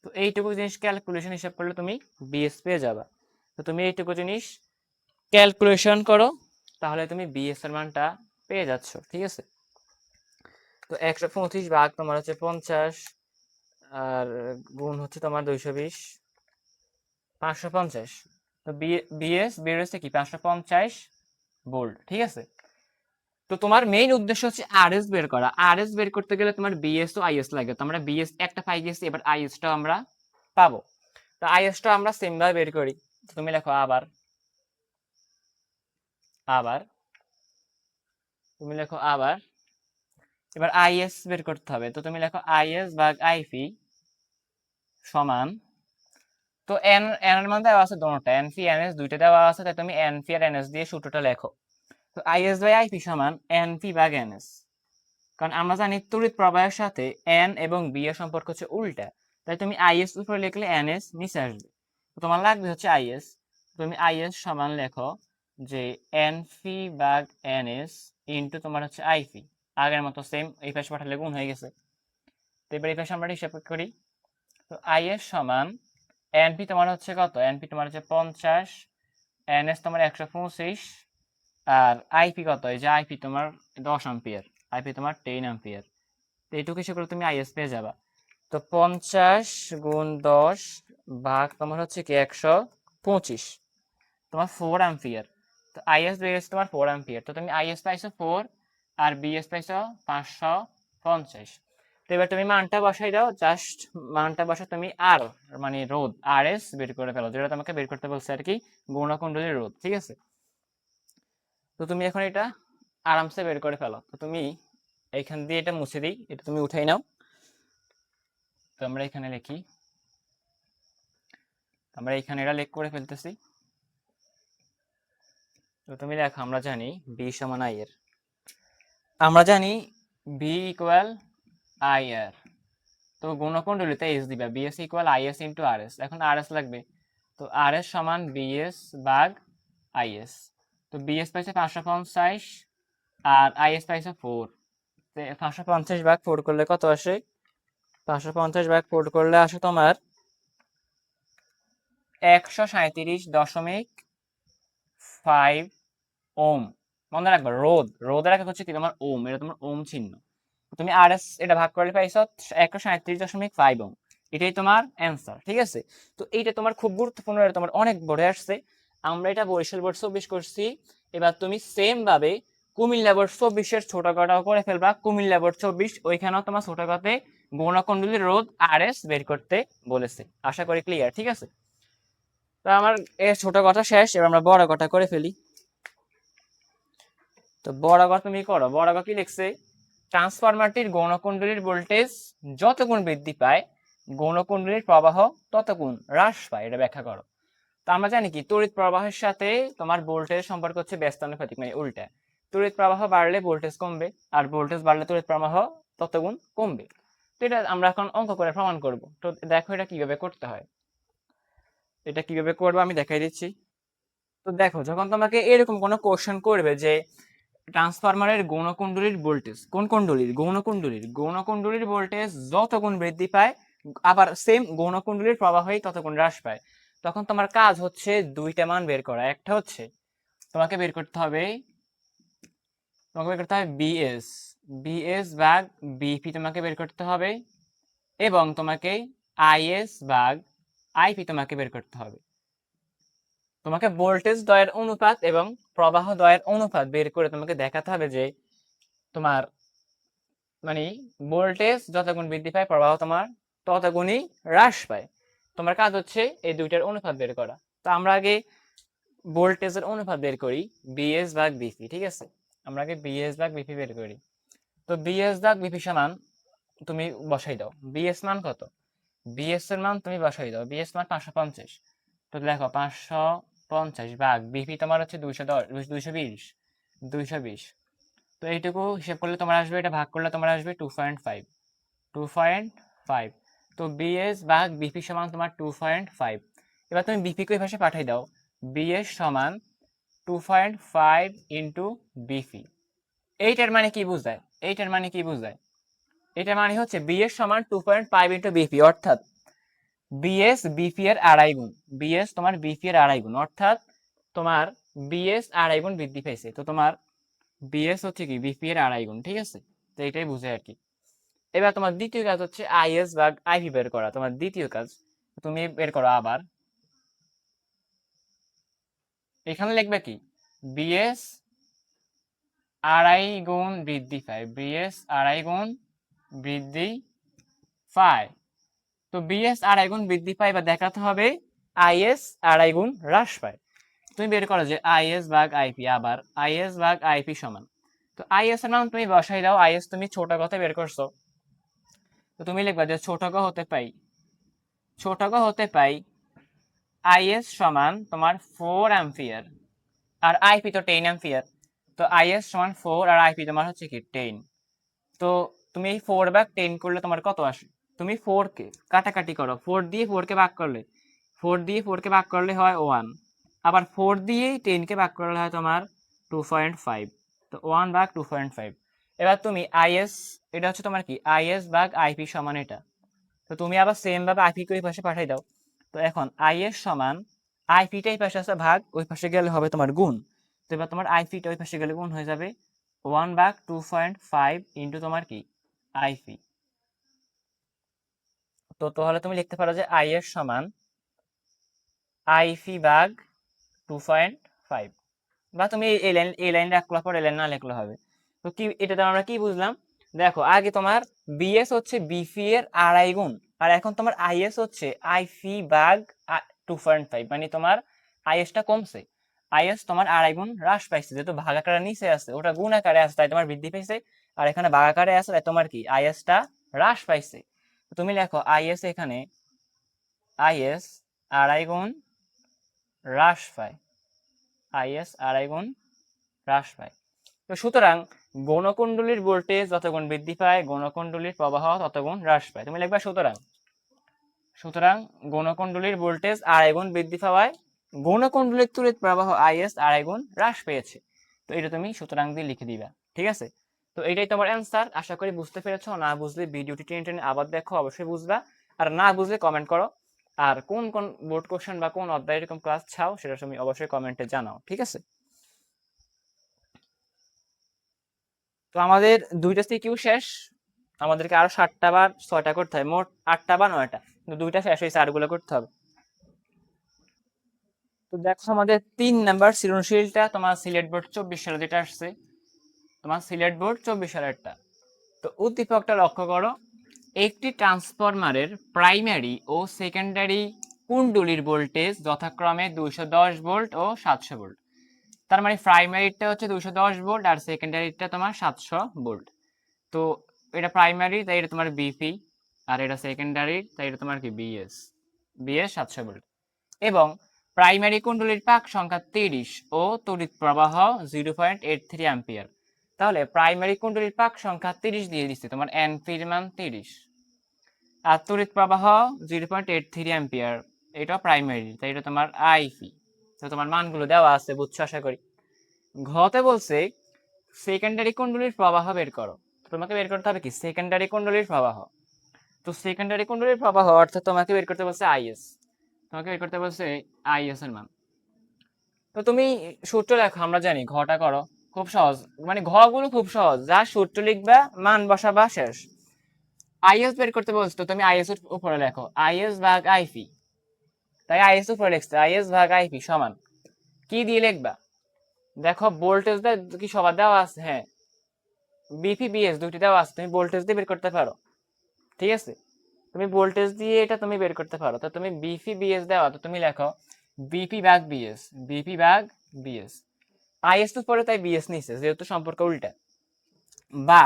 S1: তো এইটুকু জিনিস ক্যালকুলেশন হিসাব করলে তুমি বিএস পেয়ে যাবা। তো তুমি এইটুকু জিনিস ক্যালকুলেশন করো, তাহলে তুমি বিএস এর মানটা পেয়ে যাচ্ছ, ঠিক আছে। তো 125 ভাগ তোমার হচ্ছে 50 আর গুণ হচ্ছে তোমার 220, 550। তো বিএস বের হচ্ছে কি 550 ভোল্ট, ঠিক আছে। তো তোমার মেইন উদ্দেশ্য হচ্ছে আরএস বের করা, আরএস বের করতে গেলে তোমার বিএস ও আইএস লাগে, তো আমরা বিএস একটা পাই গেছি, এবার আইএসটা আমরা পাবো। তো আইএসটা আমরা সেম ভাবে বের করি। তো তুমি লেখো আবার আবার তুমি লেখো আবার, এবার আইএস বের করতে হবে। তো তুমি লেখো আইএস ভাগ আইপি সমান, তো এন এর মান দেওয়া আছে দুটোটা, এনপি এনএস দুইটা দেওয়া আছে, তাই তুমি এনপি আর এনএস দিয়ে সূত্রটা লেখো। তো আইএস বাই আইপি সমান এনপি ভাগ এনএস, কারণ আমরা জানি তড়িৎ প্রবাহের সাথে এন এবং বি এর সম্পর্ক হচ্ছে উল্টা, তাই তুমি আইএস উপরে লিখলে এনএস নিচে আসবে। তো তোমার লাগবে হচ্ছে আইএস, তুমি আইএস সমান লেখো যে এনপি ভাগ এনএস ইনটু তোমার হচ্ছে আইপি, আগের মতো সেম, এই পাশে পাঠালে গুণ হয়ে গেছে। তো এবার এই পাশে আমরা হিসাব করি। তো আইএস সমান এনপি তোমার হচ্ছে কত, এনপি তোমার হচ্ছে 50, এনএস তোমার 125, আর আইপি কত, এই যে আইপি তোমার 10 এম্পিয়ার, আইপি তোমার 10 এম্পিয়ার। তো এইটুকু হিসেবে করে তুমি আইএস পেয়ে যাবা। তো 50 গুণ 10 ভাগ তোমার হচ্ছে কি 125, তোমার 4 এম্পিয়ার। তো আইএস বের হচ্ছে তোমার 4 এম্পিয়ার। তো তুমি আইএস পাইছো 4 আর বিএস পাইছো 550। তো এবার তুমি মানটা বসাই দাও, জাস্ট মানটা বসা তুমি আর মানে রোধ আর এস বের করে ফেলো, যেটা তোমাকে বের করতে বলছে আর কি, গুণকুণ্ডলীর রোধ, ঠিক আছে। তো তুমি এখন এটা আরামসে বের করে ফেলো। তো তুমি এইখান দিয়ে এটা মুছে দিই, এটা তুমি উঠাই নাও। তো আমরা এখানে লিখি, আমরা এখানে এটা লেখ করে ফেলতেছি। তো তুমি দেখো, আমরা জানি বি সমান আই এর, আমরা জানি বি ইকুয়াল আই আর, তো গুণকুণ্ডলীতে এস দিবা, BS equal IS into R S. এখন আর এস লাগবে, তো আর এস সমান বিএস ভাগ আইএস। তো বিএস পাইছে 550 আর আইএস পাইছে 4, 550 ভাগ 4 করলে কত আসে, 550 ভাগ 4 করলে আসে তোমার 137.5 ওম। মনে রাখবে রোধ, রোধের আগে হচ্ছে কি তোমার ওম, এটা তোমার ওম চিহ্ন। তুমি আর এস এটা ভাগ করলে পাইছো 137.5 ওম, এটাই তোমার অ্যান্সার, ঠিক আছে। তো এইটা তোমার খুব গুরুত্বপূর্ণ, এটা তোমার অনেক বোর্ডে আসছে। আমরা এটা বরিশাল বোর্ড 24 করছি, এবার তুমি সেম ভাবে কুমিল্লা বোর্ড 24 ছোটখাটো করে ফেলবা। কুমিল্লা বোর্ড 24 ওইখানেও তোমার ছোটখাতে গুণকুণ্ডলীর রোধ আর এস বের করতে বলেছে। আশা করি ক্লিয়ার, ঠিক আছে। তো আমার ছোট কথা শেষ, এবার আমরা বড় কথা করে ফেলি। তো বড় কথা তুমি করো, বড় কথা কি লিখছে, ট্রান্সফরমারটির গৌণকুণ্ডলীর ভোল্টেজ যত গুণ বৃদ্ধি পায় গৌণকুণ্ডলীর প্রবাহ তত গুণ হ্রাস পায়, এটা ব্যাখ্যা করো। তো আমরা জানি কি তড়িৎ প্রবাহের সাথে তোমার ভোল্টেজ সম্পর্ক হচ্ছে ব্যস্তানুপাতিক, মানে উল্টা, তড়িৎ প্রবাহ বাড়লে ভোল্টেজ কমবে আর ভোল্টেজ বাড়লে তড়িৎ প্রবাহ তত গুণ কমবে। তো এটা আমরা এখন অঙ্ক করে প্রমাণ করব। তো দেখো এটা কিভাবে করতে হয়, এটা কিভাবে করবো আমি দেখাই দিচ্ছি। তো দেখো, যখন তোমাকে এরকম কোনো কোশ্চেন করবে যে ট্রান্সফরমারের গৌণকুণ্ডলীর ভোল্টেজ, কোন কুণ্ডলীর, গৌণকুণ্ডলীর ভোল্টেজ যত গুণ বৃদ্ধি পায় আবার সেম গৌণকুণ্ডলীর প্রবাহই তত গুণ হ্রাস পায়, তখন তোমার কাজ হচ্ছে দুইটা মান বের করা। একটা হচ্ছে তোমাকে বের করতে হবে বিএস, বিএস ভাগ বিপি তোমাকে বের করতে হবে, এবং তোমাকে আইএস ভাগ আইপি তোমাকে বের করতে হবে। তোমাকে ভোল্টেজ দ্বয়ের অনুপাত এবং প্রবাহ দ্বয়ের অনুপাত বের করে তোমাকে দেখাতে হবে যে তোমার মানে ভোল্টেজ যত গুণ বৃদ্ধি পায় প্রবাহ তোমার তত গুণই হ্রাস পায়। তোমার কাজ হচ্ছে এই দুইটার অনুপাত বের করা। তো আমরা আগে ভোল্টেজের অনুপাত বের করি, বিএস ভাগ বিপি, ঠিক আছে। আমরা আগে বিএস ভাগ বিপি বের করি। তো বিএস ভাগ বিপি সমান তুমি বসাই দাও, বিএস মান কত, বিএস এর মান তুমি বসাই দাও, বিএস মান 550। তো দেখো 550 ভাগ বিপি তোমার হচ্ছে 210, 220, 220। তো এইটুকু হিসেব করলে তোমার আসবে, এটা ভাগ করলে তোমার আসবে 2.5, 2.5। তো বিএস ভাগ বিপি সমান তোমার 2.5। এবার তুমি বিপি কে ভাষায় পাঠাই দাও, বিএস সমান 2.5 ইন্টু বিপি। এইটার মানে কি বোঝায়, এইটার মানে কি বোঝায়, এটার মানে হচ্ছে বিএস সমান 2.5 ইন্টু বিপি, অর্থাৎ বিএস বিপি এর আড়াই গুণ, বিএস তোমার বিপি এর আড়াই গুণ, অর্থাৎ তোমার বিএস আড়াই গুণ বৃদ্ধি পেয়েছে। তো তোমার বিএস হচ্ছে কি বিপি এর আড়াই গুণ, ঠিক আছে। তো এটাই বুঝে আর কি। এবার তোমার দ্বিতীয় কাজ হচ্ছে আইএস ভাগ আইভি বের করা, তোমার দ্বিতীয় কাজ। তুমি বের করো আবার, এখানে লিখবে কি বিএস আড়াই গুণ বৃদ্ধি পায়, বিএস আড়াই গুণ বৃদ্ধি পায়। তো বিএস আড়াই গুণ বৃদ্ধি পায় বা দেখাতে হবে আইএস আড়াই গুণ হ্রাস পায়। তুমি বের করো যে আইএস ভাগ আইপি, আবার আইএস ভাগ আইপি সমান, তো আইএস এর মান তুমি বসাই দাও। আইএস তুমি ছোট কথা বের করছো, তো তুমি লিখবা যে ছোট ক হতে পাই আইএস সমান তোমার 4 অ্যাম্পিয়ার, আর আইপি তো 10 অ্যাম্পিয়ার। তো আইএস সমান 4 আর আইপি তোমার হচ্ছে কি 10। তো তুমি এই 4 ভাগ 10 করলে তোমার কত আসে? তুমি 4 কে কাটাকাটি করো, 4 দিয়ে 4 কে ভাগ করলে, 4 দিয়ে 4 কে ভাগ করলে হয় 1, আবার 4 দিয়ে 10 কে ভাগ করলে হয় তোমার 2.5। তো 1 ভাগ 2.5। এবার তুমি আইএস, এটা হচ্ছে তোমার কি আইএস ভাগ আইপি সমান এটা। তো তুমি আবার সেম ভাবে আইপি কে ওই পাশে পাঠিয়ে দাও। তো এখন আইএস সমান আইপিটা এই পাশে আছে ভাগ, ওই পাশে গেলে হবে তোমার গুণ। তো এবার তোমার আইপিটা ওই পাশে গেলে গুণ হয়ে যাবে 1 ভাগ 2.5 ইন্টু তোমার কি আইপি। তো তাহলে তুমি লিখতে পারো যে আইএস সমান আইপি ভাগ 2.5, বা তুমি এই লাইন রাখলে পর এই লাইন না লিখলে হবে। তো কি এটাতে আমরা কি বুঝলাম? দেখো আগে তোমার বিএস হচ্ছে বিপি এর আড়াই গুণ, আর এখন তোমার আইএস হচ্ছে আইপি ভাগ 2.5, মানে তোমার আইএসটা কমছে, আইএস তোমার আড়াই গুণ হ্রাস পাইছে, যেহেতু ভাগ আকারে নিচে আছে, ওটা গুণ আকারে আছে তাই তোমার বৃদ্ধি পাইছে, আর এখানে ভাগ আকারে আছে তাই তোমার কি আইএসটা হ্রাস পাইছে। তুমি লেখো আইএস, এখানে আইএস আড়াই গুণ হ্রাস পায়, আইএস আড়াই গুণ হ্রাস পায়। তো সুতরাং গণকুণ্ডলীর ভোল্টেজ যতগুণ বৃদ্ধি পায়, গণকুণ্ডলীর প্রবাহ ততগুণ হ্রাস পায়। তুমি লিখবা সুতরাং গণকুণ্ডলীর ভোল্টেজ আড়াই গুণ বৃদ্ধি পাওয়ায় গণকুণ্ডলীর তড়িৎ প্রবাহ আইএস আড়াই গুণ হ্রাস পেয়েছে। তো এটা তুমি সুতরাং দিয়ে লিখে দিবা, ঠিক আছে? তো এটাই তোমার অ্যান্সার। আশা করি বুঝতে পেরেছো। না বুঝলে ভিডিওটি টেনে টেনে আবার দেখো, অবশ্যই বুঝবা। আর না বুঝলে কমেন্ট করো। আর কোন কোন বোর্ড কোশ্চেন বা কোন অধ্যায় এরকম ক্লাস চাও সেটা তুমি অবশ্যই কমেন্টে জানাও, ঠিক আছে? তো আমাদের দুইটা সিকিউ শেষ, আমাদেরকে আরো 7টা বা 6টা করতে হবে, মোট 8টা বা 9টা, কিন্তু দুইটা শেষ হয়েছে, আরগুলো করতে হবে। তো দেখো আমাদের 3 নাম্বার সৃজনশীলটা তোমার সিলেট বোর্ড 24 সালে যেটা আসছে, তোমার সিলেট বোর্ড 24 সালেরটা। তো উদ্দীপকটা লক্ষ্য করো, একটি ট্রান্সফরমারের প্রাইমারি ও সেকেন্ডারি কুণ্ডলীর ভোল্টেজ যথাক্রমে 210 ভোল্ট ও 700 ভোল্ট। তার মানে প্রাইমারিটা হচ্ছে 210 ভোল্ট আর সেকেন্ডারিটা তোমার 700 ভোল্ট। তো এটা প্রাইমারি তাই এটা তোমার বিপি, আর এটা সেকেন্ডারি তাই এটা তোমার কি বিএস 700 ভোল্ট। এবং প্রাইমারি কুণ্ডলীর পাক সংখ্যা 30 ও তড়িৎ প্রবাহ 0.83 অ্যাম্পিয়ার। তাহলে প্রাইমারি কুণ্ডলীর পাক সংখ্যা 30 দিয়ে দিচ্ছে, তোমার এনপির মান 30, আর তড়িৎ প্রবাহ 0.83 অ্যাম্পিয়ার, এটা প্রাইমারি তাই এটা তোমার আইপি। তো তোমার মানগুলো দেওয়া আছে, বুঝছো আশা করি। ঘতে বলছে সেকেন্ডারি কুণ্ডলীর প্রবাহ বের করো। তোমাকে বের করতে হবে কি সেকেন্ডারি কুণ্ডলীর প্রবাহ। তো সেকেন্ডারি কুণ্ডলীর প্রবাহ অর্থাৎ তোমাকে বের করতে বলছে আইএস, তোমাকে বের করতে বলছে আইএস এর মান। তো তুমি সূত্র লেখো, আমরা জানি ঘটা করো, খুব সহজ, মানে ঘ গুলো খুব সহজ, যা সূত্র লিখবা মান বসাবা শেষ। আইএস বের করতে বলছো, তো তুমি আইএস এর উপরে লেখো আইএস ভাগ আইপি, তাই আইএস উপরে লিখছে আইএস ভাগ আইপি সমান কি দিয়ে লিখবা? দেখো ভোল্টেজটা কি সবার দেওয়া আছে? হ্যাঁ, বিপি বিএস দুইটি দেওয়া আছে, তুমি ভোল্টেজ দিয়ে বের করতে পারো, ঠিক আছে? তুমি ভোল্টেজ দিয়ে এটা তুমি বের করতে পারো। তো তুমি বিপি বিএস দেওয়া, তো তুমি লেখো বিপি ভাগ বিএস, বিপি ভাগ বিএস। আইএস তো পরে তাই বিএস নিছে, যেহেতু সম্পর্ক উল্টা। বা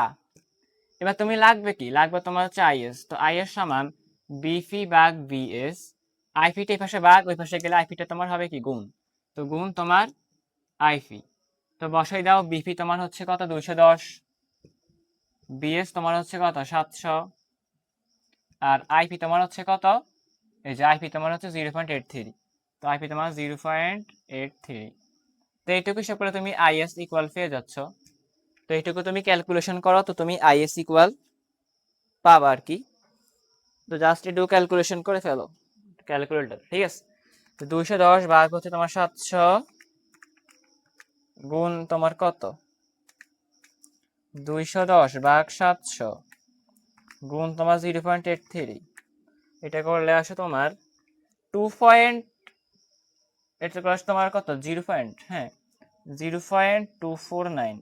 S1: এবার তুমি লাগবে কি, লাগবে তোমার হচ্ছে আইএস। তো আইএস সমান বিপি ভাগ বিএস, আইপিটা এই পাশে ভাগ, ওই পাশে গেলে আইপিটা তোমার হবে কি গুণ, তো গুণ তোমার আইপি। তো বসাই দাও, বিপি তোমার হচ্ছে কত 210, বিএস তোমার হচ্ছে কত 700, আর আইপি তোমার হচ্ছে কত, এই যে আইপি তোমার হচ্ছে 0.83, তো আইপি তোমার 0.83। তো এইটুকু হিসাব করে তুমি আইএস ইকুয়াল পেয়ে যাচ্ছ। তো এইটুকু তুমি ক্যালকুলেশন করো, তো তুমি আইএস ইকুয়াল পাবা আর কি। তো জাস্ট একটু ক্যালকুলেশন করে ফেলো ক্যালকুলেটর, ঠিক আছে? তো 210 ভাগ হচ্ছে তোমার 700 গুণ তোমার কত, 210 ভাগ 700 গুণ তোমার 0.83, এটা করলে আসে তোমার 2. এটা করলে আসে তোমার কত 0.249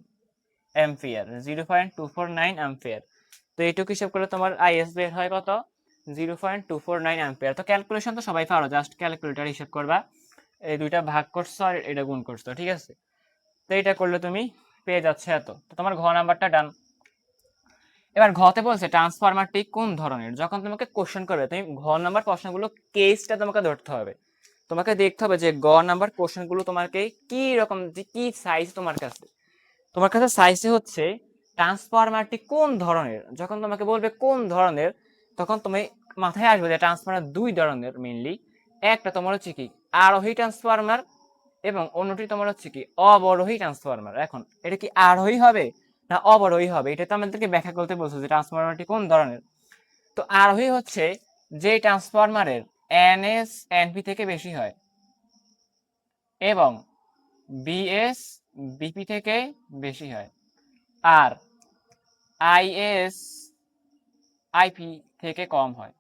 S1: অ্যাম্পিয়ার, 0.249 অ্যাম্পিয়ার। তো এইটুকু হিসাব করলে তোমার আইএস বের হয় কত 0.249 অ্যাম্পিয়ার। তো ক্যালকুলেশন তো সবাই পারো, জাস্ট ক্যালকুলেটর হিসাব করবা। এই দুইটা ভাগ করছো আর এটা গুণ করছো, ঠিক আছে। তো এটা করলে তুমি পেয়ে যাচ্ছে এত। তো তোমার ঘ নাম্বারটা ডান। এবার ঘতে বলছে ট্রান্সফরমারটি কোন ধরনের। যখন তোমাকে কোশ্চেন করবে, তুমি ঘ নাম্বার প্রশ্নগুলো কেসটা তোমাকে ধরতে হবে। তোমাকে দেখতে হবে যে গ নাম্বার কোশ্চেনগুলো তোমাকে কি রকম, যে কি সাইজ তোমার কাছে। তোমার কাছে সাইজে হচ্ছে ট্রান্সফরমারটি কোন ধরনের। যখন তোমাকে বলবে কোন ধরনের, তখন তুমি মাথায় আসবে যে ট্রান্সফরমার দুই ধরনের মেইনলি। একটা তোমার হচ্ছে কি আরোহী ট্রান্সফরমার, এবং অন্যটি তোমার হচ্ছে কি অবরোহী ট্রান্সফরমার। এখন এটা কি আরোহী হবে না অবরোহী হবে, এটা তো আমাদেরকে ব্যাখ্যা করতে বলছো যে ট্রান্সফরমারটি কোন ধরনের। তো আরোহী হচ্ছে যে ট্রান্সফরমারের এনএস এনপি থেকে বেশি হয় এবং বিএস বিপি থেকে বেশি হয়, আর আইএস আইপি থেকে কম হয়।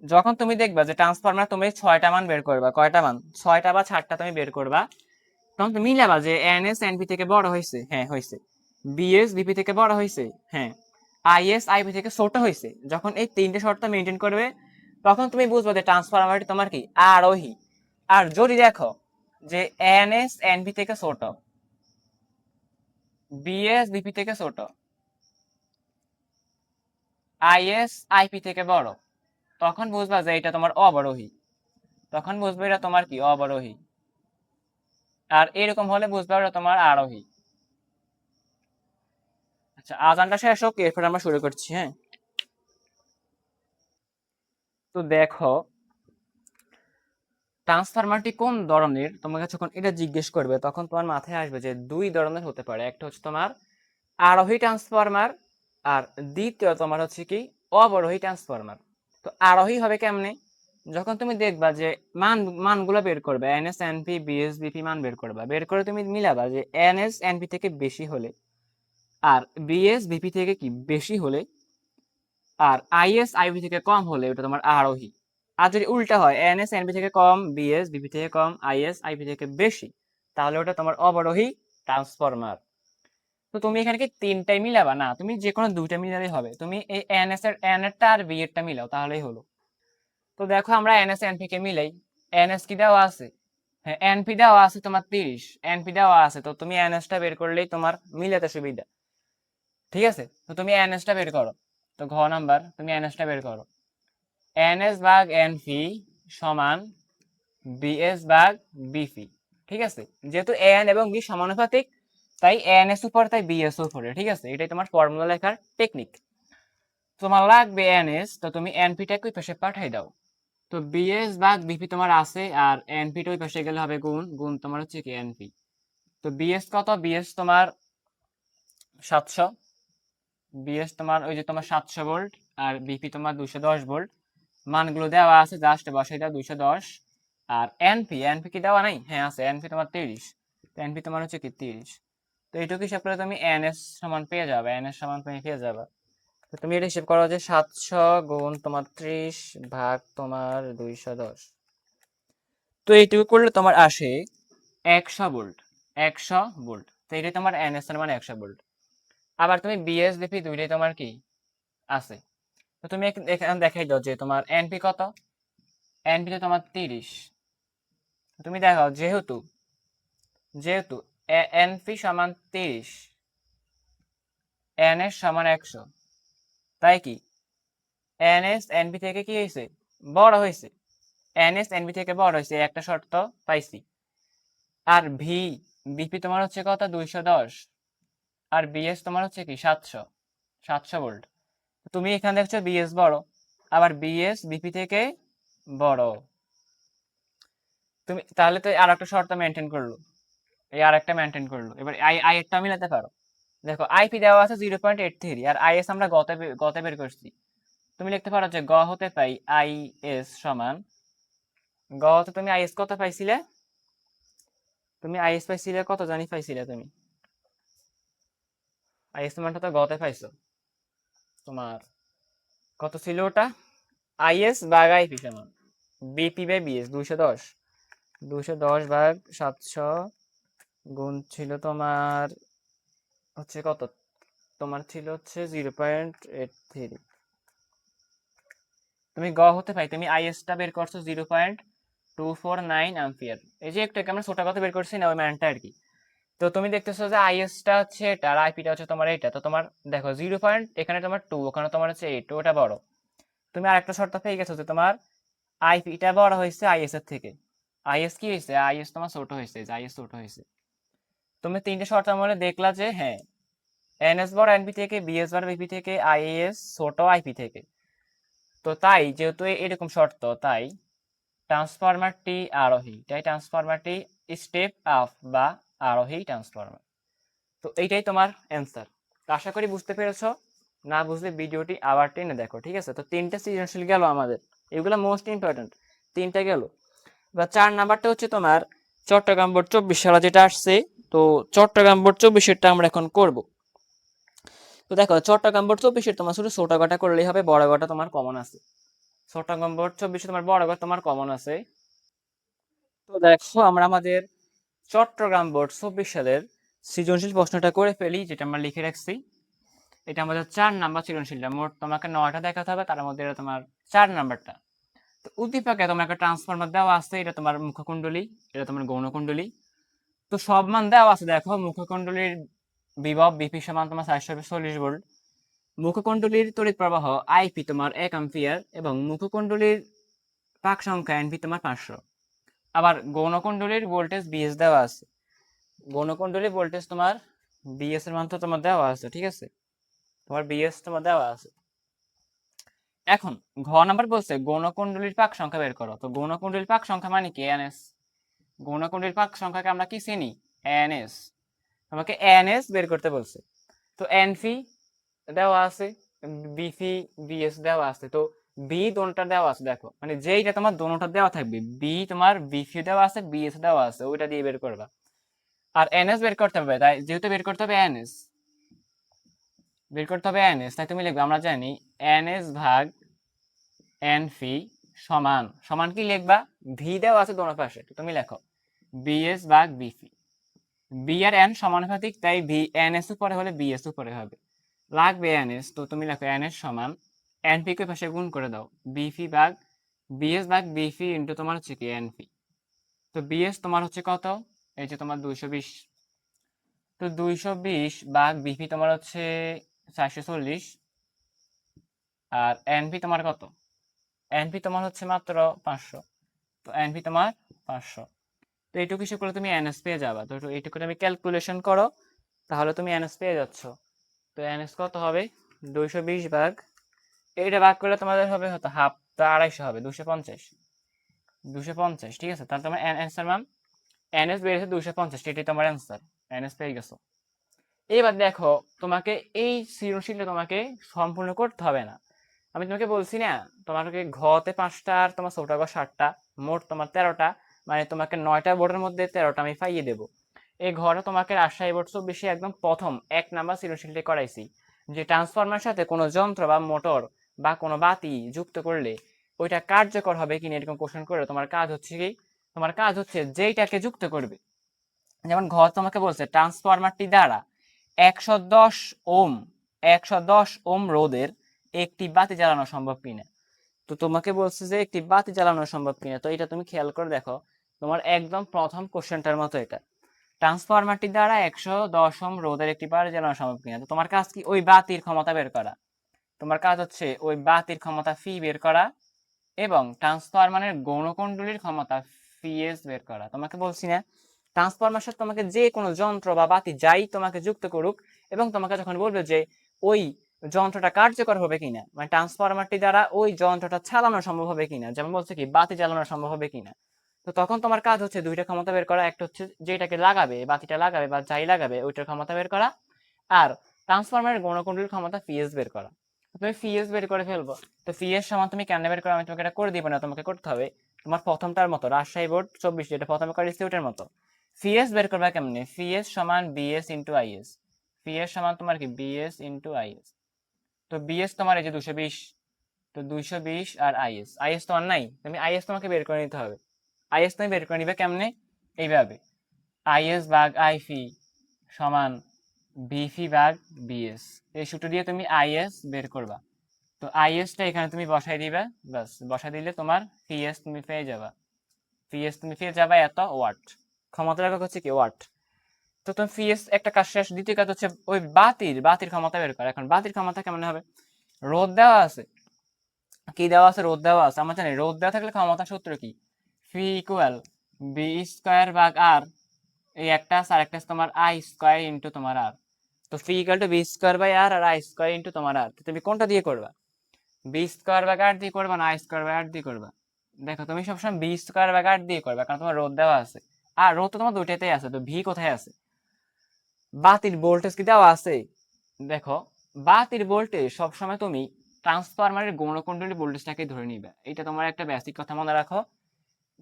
S1: যখন তুমি দেখবা যে ট্রান্সফরমার তুমি 6টা মান বের করবা, কয়টা মান, 6টা বা 7টা তুমি বের করবা, তখন তুমি মিলাবা যে এনএস এনপি থেকে বড় হয়েছে, হ্যাঁ হয়েছে, বিএস বিপি থেকে বড় হয়েছে, হ্যাঁ, আইএস আইপি থেকে ছোট হয়েছে। যখন এই তিনটে শর্ত মেনটেন করবে, তখন তুমি বুঝবে যে ট্রান্সফরমারটি তোমার কি আরোহী। আর যদি দেখো যে এনএস এনপি থেকে ছোট, বিএস বিপি থেকে ছোট, আইএস আইপি থেকে বড়, তখন বুঝবা যে এটা তোমার অবরোহী। তখন বুঝবে এটা তোমার কি অবরোহী। আর এরকম হলে বুঝবে এটা তোমার আরোহী। আচ্ছা, আজানটা শেষ হোক, এরপর আমরা শুরু করছি। হ্যাঁ, তো দেখো ট্রান্সফরমারটি কোন ধরনের, তোমাকে যখন এটা জিজ্ঞেস করবে, তখন তোমার মাথায় আসবে যে দুই ধরনের হতে পারে। একটা হচ্ছে তোমার আরোহী ট্রান্সফরমার, আর দ্বিতীয় তোমার হচ্ছে কি অবরোহী ট্রান্সফরমার। তো আরোহী হবে কেমনে, যখন তুমি দেখবা যে মানগুলো বের করবে, এনএস এনপি বিএস বিপি মান বের করবা, বের করে তুমি মিলাবা যে এনএস এনপি থেকে বেশি হলে আর বিএস বিপি থেকে কি বেশি হলে আর আইএস আইবি থেকে কম হলে ওটা তোমার আরোহী। আর যদি উল্টা হয়, এনএস এনবি থেকে কম, বিএস বিপি থেকে কম, আইএস আইবি থেকে বেশি, তাহলে ওটা তোমার অবরোহী ট্রান্সফরমার। তো তুমি এখানে কি তিনটাই মিলাবা না, তুমি যে কোনো দুইটা মিলালেই হবে। তুমি এই এনএস এর এন এরটা আর বি এরটা মিলাও, তাহলেই হলো। তো দেখো আমরা এনএস এনপি কে মিলাই। এনএস কি দেওয়া আছে, হ্যাঁ এনপি দেওয়া আছে তোমার 30, এনপি দেওয়া আছে, তো তুমি এনএস টা বের করলেই তোমার মিলাতে সুবিধা। ঠিক আছে, তো তুমি এনএস টা বের করো। তো ঘ নাম্বার তুমি এনএস টা বের করো। এনএস ভাগ এনপি সমান বিএস ভাগ বিপি। ঠিক আছে, যেহেতু এন এবং বি সমানুপাতিক, তাই এনএস উপর তাই বিএস উপরে। ঠিক আছে, এটাই তোমার ফর্মুলা লেখার টেকনিক। তোমার লাগবে এনএস, তো তুমি এনপিটাকে ওই পাশে পাঠাই দাও। তো বিএস ভাগ বিপি তোমার আছে, আর এনপিটা ওই পাশে গেলে হবে গুণ, গুণ তোমার হচ্ছে কি এনপি। তো বিএস কত, বিএস তোমার 700, বিএস তোমার ওই যে তোমার 700 ভোল্ট, আর বিপি তোমার 210 ভোল্ট। মানগুলো দেওয়া আছে, জাস্ট বসাই দাও 210। আর এনপি, এনপি কি দেওয়া নাই, হ্যাঁ আছে, এনপি তোমার 30। তো এনপি তোমার হচ্ছে কি 30। তো এইটুকু হিসাব করে তুমি এনএস সমান পেয়ে যাবে, এনএস সমান তুমি পেয়ে যাবে। তো তুমি এটা হিসাব করো যে 700 গুণ তোমার 30 ভাগ তোমার 210। তো এইটুকু করলে তোমার আসে 100 ভোল্ট। 100 ভোল্ট, তো এটাই তোমার এনএস এর মানে 100 ভোল্ট। আবার তুমি বিএস বিপি দুইটাই তোমার কি আছে। তো তুমি এখানে দেখাই দাও যে তোমার এনপি কত, এনপি তে তোমার 30। তুমি দেখো যেহেতু যেহেতু এনপি সমান 30, এনএস সমান 100, তাই কি এনএস এনপি থেকে কি হয়েছে বড় হয়েছে। এনএস এনপি থেকে বড় হয়েছে, একটা শর্ত পাইছি। আর ভি বিপি তোমার হচ্ছে কত 210, আর বিএস তোমার হচ্ছে কি 700, 700 ভোল্ট। তুমি এখানে দেখছো বিএস বড়, আবার বিএস বিপি থেকে বড়। তুমি তাহলে তো আর একটা শর্ত মেনটেন করলো, এই আর একটা মেনটেন করলো। এবার আই আই একটা মিলাতে পারো। দেখো আইপি দেওয়া আছে 0.83, আর আইএস আমরা গতে বের করছি। তুমি লিখতে পারো যে গ হতে পাই আইএস সমান, গ হতে তুমি আইএস কত পাইছিলে, তুমি আইএস পাইছিলে কত জানি পাইছিলে তুমি, আইএস মানটা তো গতে পাইছো। তোমার কত ছিল ওটা, আইএস ভাগ আইপি সমান বিপি বাই বিএস 210, 210 ভাগ 700 গুণ ছিল তোমার হচ্ছে কত, তোমার ছিল হচ্ছে 0.83। তুমি গ হতে পাই তুমি আইএস টা বের করছো 0.83, 249 অ্যাম্পিয়ার। এই যে একটু আমরা ছোট কথা বের করছি না, ওই মানটা আর কি। তো তুমি দেখতেছো যে আইএসটা হচ্ছে এটা আর আইপিটা হচ্ছে তোমার এটা, তো তোমার দেখো 0. এখানে তোমার 2, ওখানে তোমার হচ্ছে 8, ওটা বড়। তুমি আরেকটা শর্ত পেয়ে গেছো যে তোমার আইপিটা বড় হয়েছে আইএস এর থেকে। আইএস কি হয়েছে? আইএস তোমার ছোট হয়েছে, যে আইএস ছোট হয়েছে। তুমি তিনটে শর্তের মধ্যে দেখলা যে হ্যাঁ, এনএস বড় এনপি থেকে, বিএস বড় বিপি থেকে, আইএস ছোট আইপি থেকে। তো তাই যেহেতু এরকম শর্ত, তাই ট্রান্সফরমারটি আরোহী, তাই ট্রান্সফরমারটি স্টেপ আপ বা আরোহী ট্রান্সফরমার। তো এইটাই তোমার অ্যান্সার। তো আশা করি বুঝতে পেরেছো। না বুঝলে ভিডিওটি আবার টেনে দেখো, ঠিক আছে? তো তিনটা সৃজনশীল গেল আমাদের, এগুলো মোস্ট ইম্পর্টেন্ট, তিনটা গেল। বা 4 নাম্বারটা হচ্ছে তোমার চট্টগ্রাম বোর্ড 24 সালে যেটা আসছে। তো চট্টগ্রাম বোর্ড 24-এরটা আমরা এখন করব। তো দেখো চট্টগ্রাম বোর্ড 24-এর তোমার শুধু ছোট গটা করলেই হবে, বড় গটা তোমার কমন আছে। চট্টগ্রাম বোর্ড 24-এ তোমার বড় গটা তোমার কমন আছে। তো দেখো আমরা আমাদের চট্টগ্রাম বোর্ড 24 সালের সৃজনশীল প্রশ্নটা করে ফেলি, যেটা আমরা লিখে রাখছি। এটা আমাদের 4 নাম্বার সৃজনশীলটা, মোট তোমাকে 9টা দেখাতে হবে, তার মধ্যে এটা তোমার 4 নাম্বারটা। তো উদ্দীপকে তোমার একটা ট্রান্সফরমার দেওয়া আছে, এটা তোমার মুখকুণ্ডলী, এটা তোমার গৌণকুণ্ডলী। তো সব মান দেওয়া আছে, দেখো মুখকুণ্ডলীর বিভব বিপি সমান তোমার 440 ভোল্ট, মুখকুণ্ডলীর তড়িৎ প্রবাহ আইপি তোমার 1 অ্যাম্পিয়ার এবং মুখকুণ্ডলীর পাক সংখ্যা এনপি তোমার 500। আবার গৌণকুণ্ডলীর ভোল্টেজ বিএস দেওয়া আছে, গৌণকুণ্ডলীর ভোল্টেজ তোমার বিএস এর মান তো তোমার দেওয়া আছে, ঠিক আছে? তোমার বিএস তোমার দেওয়া আছে। এখন ঘ নাম্বার বলছে গৌণকুণ্ডলীর পাক সংখ্যা বের করো। তো গৌণকুণ্ডলীর পাক সংখ্যা মানে কি? এনএস। গৌণকুণ্ডলীর পাক সংখ্যাকে আমরা কি চিনি? এনএস। তোমাকে এনএস বের করতে বলছে। তো এনফি দেওয়া আছে, বিফি বিএস দেওয়া আছে। তো বি দোনটা দেওয়া আছে, দেখো মানে যেইটা তোমার দোনোটা দেওয়া থাকবে, বি তোমার বিফি দেওয়া আছে, বিএস দেওয়া আছে, ওইটা দিয়ে বের করবা। আর এনএস বের করতে হবে, তাই যেহেতু বের করতে হবে এনএস, বের করতে হবে এনএস, তাই তুমি লিখবে, আমরা জানি এনএস ভাগ এনফি সমান সমান কি লিখবা? ভি দেওয়া আছে দোনো পাশে, তো তুমি লেখো বিএস ভাগ বিফি। বি আর এন সমানুপাতিক, তাই ভি এনএস উপরে হলে বিএস উপরে হবে, লাগবে এনএস। তো তুমি লেখো এনএস সমান এনপি কে পাশে গুণ করে দাও, বিফি ভাগ বিএস ভাগ বিফি ইন্টু তোমার হচ্ছে কি এনপি। তো বিএস তোমার হচ্ছে কত? এই যে তোমার 220। তো 220 ভাগ বিফি তোমার হচ্ছে 440। আর এনপি তোমার কত? এনপি তোমার হচ্ছে মাত্র 500। তো এনপি তোমার 500। তো এইটুকু হিসেব করে তুমি এনএস পেয়ে যাবা। তো এইটুকু তুমি ক্যালকুলেশন করো, তাহলে তুমি এনএস পেয়ে যাচ্ছ। তো এনএস কত হবে? 220 ভাগ, এইটা ভাগ করলে তোমাদের হবে হয়তো হাফ, তো 250 হবে, 250। 250, ঠিক আছে? তাহলে তোমার অ্যান্সার মান এনএস বেরিয়েছে 250, এটাই তোমার অ্যান্সার। এনএস পেয়ে গেছো। এবার দেখো তোমাকে এই সৃজনশীলটা তোমাকে সম্পূর্ণ করতে হবে না। আমি তোমাকে বলছি না, তোমাকে ঘতে 5টা আর তোমার ছোট ঘ 7টা, মোট তোমার 13টা, মানে তোমাকে 9টা বোর্ডের মধ্যে 13টা আমি পাইয়ে দেবো। এই ঘরে তোমাকে রাজশাহী বোর্ড 24 একদম প্রথম 1 নাম্বার সৃজনশীলটি করাইছি, যে ট্রান্সফরমার সাথে কোনো যন্ত্র বা মোটর বা কোনো বাতি যুক্ত করলে ওইটা কার্যকর হবে কিনা এরকম কোশ্চেন করে তোমার কাজ হচ্ছে কি, তোমার কাজ হচ্ছে যেইটাকে যুক্ত করবে। যেমন ঘর তোমাকে বলছে ট্রান্সফরমারটি দ্বারা 110 ওম 110 ওম রোধের একটি বাতি জ্বালানো সম্ভব কিনা। তো তোমাকে বলছে যে একটি বাতি জ্বালানো সম্ভব কিনা। তো এটা তুমি খেয়াল করে দেখো, তোমার একদম প্রথম কোশ্চেনটার মতো এটা, ট্রান্সফরমারটি দ্বারা 110 ওম রোধের একটি বাতি জ্বালানো সম্ভব কিনা। তো তোমার কাজ কি? ওই বাতির ক্ষমতা বের করা। তোমার কাজ হচ্ছে ওই বাতির ক্ষমতা ফি বের করা এবং ট্রান্সফরমারের গৌণকুণ্ডলীর ক্ষমতা ফিএস বের করা। তোমাকে বলছি না, ট্রান্সফরমার সাথে তোমাকে যে কোনো যন্ত্র বা বাতি যাই তোমাকে যুক্ত করুক, এবং তোমাকে যখন বলবে যে ওই যন্ত্রটা কার্যকর হবে কিনা, মানে ট্রান্সফরমারটি দ্বারা ওই যন্ত্রটা চালানো সম্ভব হবে কিনা, যেমন বলছে কি বাতি চালানো সম্ভব হবে কিনা। তো তখন তোমার কাজ হচ্ছে দুইটা ক্ষমতা বের করা, একটা হচ্ছে যেটাকে লাগাবে, বাতিটা লাগাবে বা যাই লাগাবে ওইটার ক্ষমতা বের করা, আর ট্রান্সফরমারের গৌণকুণ্ডলীর ক্ষমতা ফিএস বের করা। তুমি ফিএস বের করে ফেলবো। তো ফিএস সমান তুমি কেন বের করো? আমি তোমাকে এটা করে দিব না, তোমাকে করতে হবে তোমার প্রথমটার মতো, রাজশাহী বোর্ড 24 যেটা প্রথমে করেছি ওটার মতো। ফিএস বের করবা কেমনে? ফিএস সমান বিএস ইন্টু আইএস। ফিএস সমান তোমার কি বিএস ইন্টু আইএস। তো বিএস তোমার এই যে 220, তো 220 আর আইএস, আইএস তোমার নাই, তুমি আইএস তোমাকে বের করে নিতে হবে। আইএস তুমি বের করে নিবে কেমনে? এইভাবে, আইএস ভাগ আইফি সমান বিফি ভাগ বিএস, এই সূত্র দিয়ে তুমি আইএস বের করবা। তো আইএসটা এখানে তুমি বসাই দিবা, বাস বসাই দিলে তোমার পিএস তুমি পেয়ে যাবা। পিএস তুমি পেয়ে যাবে এত ওয়াট, ক্ষমতার একক হচ্ছে কি ওয়াট। তো তুমি পিএস একটা কাজ শেষ, দ্বিতীয় কাজ হচ্ছে ওই বাতির ক্ষমতা বের করা। এখন বাতির ক্ষমতা কেমন হবে, রোদ দেওয়া আছে, কি দেওয়া আছে, রোদ দেওয়া আছে, আমরা জানি রোদ দেওয়া থাকলে ক্ষমতা সূত্র কি, ফি ইকুয়াল বি স্কোয়ার ভাগ আর, এই একটা আছে, আর একটা আছে তোমার আই স্কোয়ার ইন্টু তোমার আর। তো phi equal to B square by r, r I square into তোমার আর। তুমি কোনটা দিয়ে করবা, বি স্কোয়ার বাই আর দিয়ে করবা না আই স্কোয়ার বাই আর দিয়ে করবা? দেখো তুমি সবসময় বি স্কোয়ার বাই আর দিয়ে করবা, কারণ তোমার রোদ দেওয়া আছে, আর রোদ তো তোমার দুইটাতেই আছে, তো ভি কোথায় আছে? বাতির ভোল্টেজ কি দেওয়া আছে? দেখো বাতির ভোল্টেজ সবসময় তুমি ট্রান্সফরমারের গৌণকুণ্ডলী ভোল্টেজটাকে ধরে নিবে, এটা তোমার একটা বেসিক কথা মনে রাখো।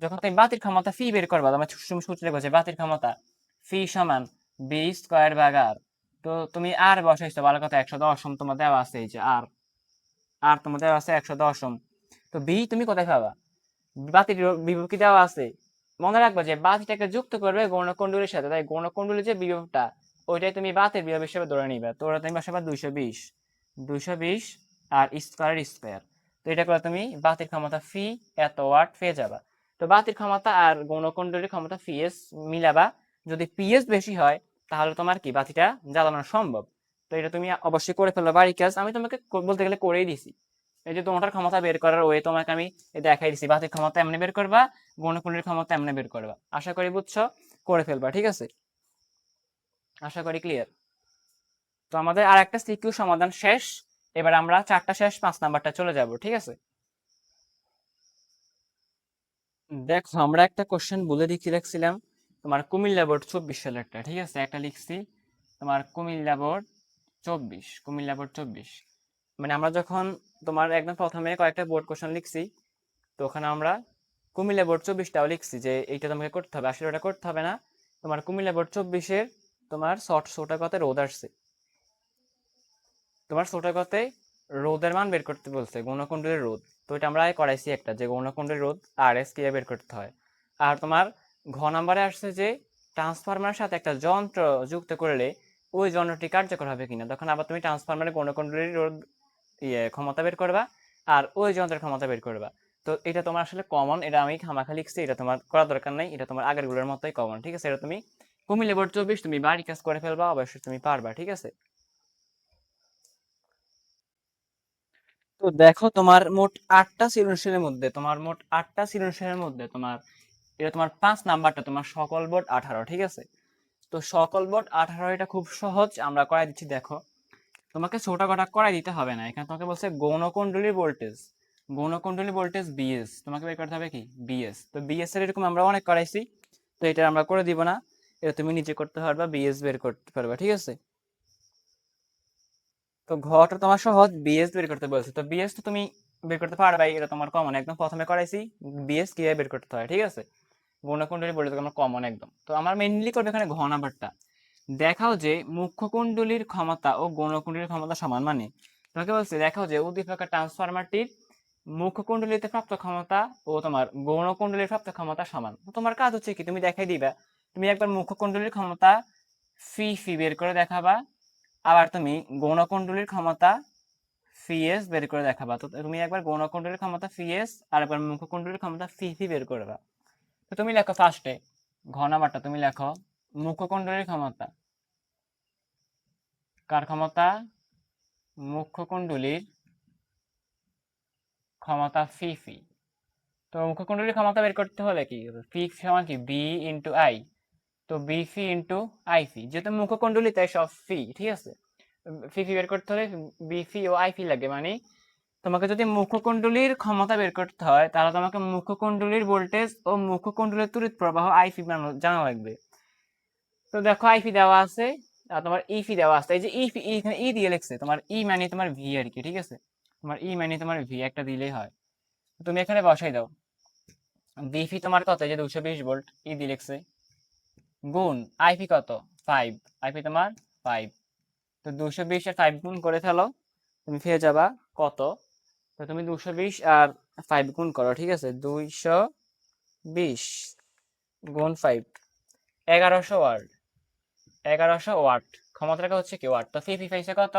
S1: যখন তুমি বাতির ক্ষমতা ফি বের করবা, তোমার সূত্রে বলছে বাতির ক্ষমতা ফি সমান বি স্কোয়ার ভাগ আর। তো তুমি আর বসাইছো, ভালো কথা, 110 ওহম তোমার দেওয়া আছে, এই যে আর, আর তোমার দেওয়া আছে 110 ওহম। তো বি তুমি কোথায় পাবা, বাতির বিভব কি দেওয়া আছে? মনে রাখবা যে বাতিটাকে যুক্ত করবে গৌণকুণ্ডলীর সাথে, তাই গৌণকুণ্ডলীর যে বিভবটা ওইটাই তুমি বাতির বিভব হিসেবে ধরে নিবে। তো ওটা তুমি বসাবা 220 আর স্কোয়ার স্কোয়ার। তো এটা করে তুমি বাতির ক্ষমতা ফি এত ওয়াট পেয়ে যাবা। তো বাতির ক্ষমতা আর গৌণকুণ্ডলীর ক্ষমতা পিএস মিলাবা, যদি পিএস বেশি হয় তাহলে তোমার কি বাতিটা জ্বালানো সম্ভব। তো এটা তুমি অবশ্যই করে ফেলো বাড়ির কাজ, আমি তোমাকে বলতে গেলে করেই দিছি। এই যে তোমার ক্ষমতা বের করার ওয়ে তোমাকে আমি দেখাই দিছি, বাতির ক্ষমতা এমনি বের করবা, গৌণকুণ্ডলীর ক্ষমতা এমনি বের করবা। আশা করি বুঝছো, করে ফেলবা, ঠিক আছে? আশা করি ক্লিয়ার। তো আমাদের আর একটা সিকিউ সমাধান শেষ, এবার আমরা চারটা শেষ, 5 নাম্বারটা চলে যাব, ঠিক আছে? দেখো আমরা একটা কোশ্চেন বলে লিখে রাখছিলাম, তোমার কুমিল্লা বোর্ড 24 সালের একটা, ঠিক আছে, একটা লিখছি তোমার কুমিল্লা বোর্ড 24, মানে আমরা যখন তোমার একদম প্রথমে কয়েকটা বোর্ড কোশ্চেন লিখছি, তো ওখানে আমরা কুমিল্লা বোর্ড 24টাও লিখছি যে এইটা তোমাকে করতে হবে, আসলে ওটা করতে হবে না। তোমার কুমিল্লা বোর্ড 24-এর তোমার ছোট কথায় রোদ আসছে, তোমার ছোট কথায় রোদের মান বের করতে বলছে, গৌণকুণ্ডলীর রোদ। তো এটা আমরা করাইছি একটা, যে গৌণকুণ্ডলীর রোদ আর এস কিভাবে বের করতে হয়। আর তোমার ঘ নাম্বারে আসছে যে ট্রান্সফরমারের সাথে একটা যন্ত্র যুক্ত করলে ওই যন্ত্রটি কার্যকর হবে কিনা, তখন আবার তুমি ট্রান্সফরমারের গৌণকুণ্ডলীর রোদ ক্ষমতা বের করবা আর ওই যন্ত্রের ক্ষমতা বের করবা। তো এটা তোমার আসলে কমন, এটা আমি খামাখা লিখছি, এটা তোমার করা দরকার নাই, এটা তোমার আগের গুলোর মতোই কমন, ঠিক আছে? এটা তুমি কুমিল্লা বোর্ড 24 তুমি বাড়ি কাজ করে ফেলবা, অবশ্যই তুমি পারবা, ঠিক আছে? তো দেখো তোমার মোট 8টা সৃজনশীলের মধ্যে তোমার এটা তোমার 5 নাম্বারটা তোমার সকল বোর্ড 18, ঠিক আছে? তো সকল বোর্ড 18 এটা খুব সহজ, আমরা করাই দিচ্ছি। দেখো তোমাকে ছোট কটা করাই দিতে হবে না, এখানে তোমাকে বলছে গৌণকুণ্ডলী ভোল্টেজ বিএস, তোমাকে বের করতে হবে কি বিএস। তো বিএস এর এরকম আমরা অনেক করাইছি, তো এটা আমরা করে দিব না, এটা তুমি নিজে করতে পারবা, বিএস বের করতে পারবা, ঠিক আছে? তো ঘটা তোমার সহজ, বিএস বের করতে বলছে, তো বিএস তো তুমি বের করতে পারবাই, এটা তোমার কমন, একদম প্রথমে করাইছি বিএস কিভাবে বের করতে হয়, ঠিক আছে? গৌণকুণ্ডলী বলে আমার কমন একদম। তো আমার মেইনলি করবে এখানে ঘ নাম্বারটা, দেখাও যে মুখ্য কুণ্ডলীর ক্ষমতা ও গৌণকুণ্ডলীর ক্ষমতা সমান, মানে তোমাকে বলছে দেখাও যে উদ্দীপকের ট্রান্সফরমারটির মুখ্য কুণ্ডলীতে প্রাপ্ত ক্ষমতা ও তোমার গৌণকুণ্ডলীর প্রাপ্ত ক্ষমতা সমান। তো তোমার কাজ হচ্ছে কি, তুমি দেখাই দিবা, তুমি একবার মুখ্য কুণ্ডলীর ক্ষমতা ফি ফি বের করে দেখাবা, আবার তুমি গৌণকুণ্ডলীর ক্ষমতা ফিএস বের করে দেখাবা। তো তুমি একবার গৌণকুণ্ডলীর ক্ষমতা ফিএস আর একবার মুখ্য কুণ্ডলীর ক্ষমতা ফি ফি বের করবা। তো তুমি লেখো ফার্স্টে ঘ নাম্বারটা, তুমি লেখো মুখ্য কুণ্ডলীর ক্ষমতা, কার ক্ষমতা, মুখ্য কুণ্ডলীর ক্ষমতা ফি ফি। তো মুখ্য কুণ্ডলীর ক্ষমতা বের করতে হলে কি, ফি সমান কি বি ইন্টু আই, তো বি ফি ইন্টু আই ফি, যেহেতু মুখ্য কুণ্ডলী তাই সব ফি, ঠিক আছে? ফি ফি বের করতে হলে বি ফি ও আই ফি লাগে, মানে তোমাকে যদি মুখ্যকুণ্ডলীর ক্ষমতা বের করতে হয় তাহলে তোমাকে মুখ্যকুণ্ডলীর ভোল্টেজ ও মুখ্যকুণ্ডলীর তড়িৎ প্রবাহ আইফি জানা লাগবে। তো দেখো আইফি দেওয়া আছে আর তোমার ইফি দেওয়া আছে, এই যে ইফি এখানে ই দিয়ে লিখছে, তোমার ই মানে তোমার ভি আর কি, ঠিক আছে? তোমার ই মানে তোমার ভি একটা দিলেই হয়। তুমি এখানে বসাই দাও, বিফি তোমার কত, এই যে 220 ভোল্ট, ই দিয়ে লিখছে, গুণ আইপি কত 5, আইপি তোমার 5। তো 220 আর 5 গুণ করে ফেলো, তুমি পেয়ে যাবা কত, তো তুমি 220 আর 5 গুণ করো, ঠিক আছে? 220 গুণ 5, 1100 ওয়াট, 1100 ওয়াট ক্ষমতাটা হচ্ছে কি ওয়াট, তো ফি পাইছে কত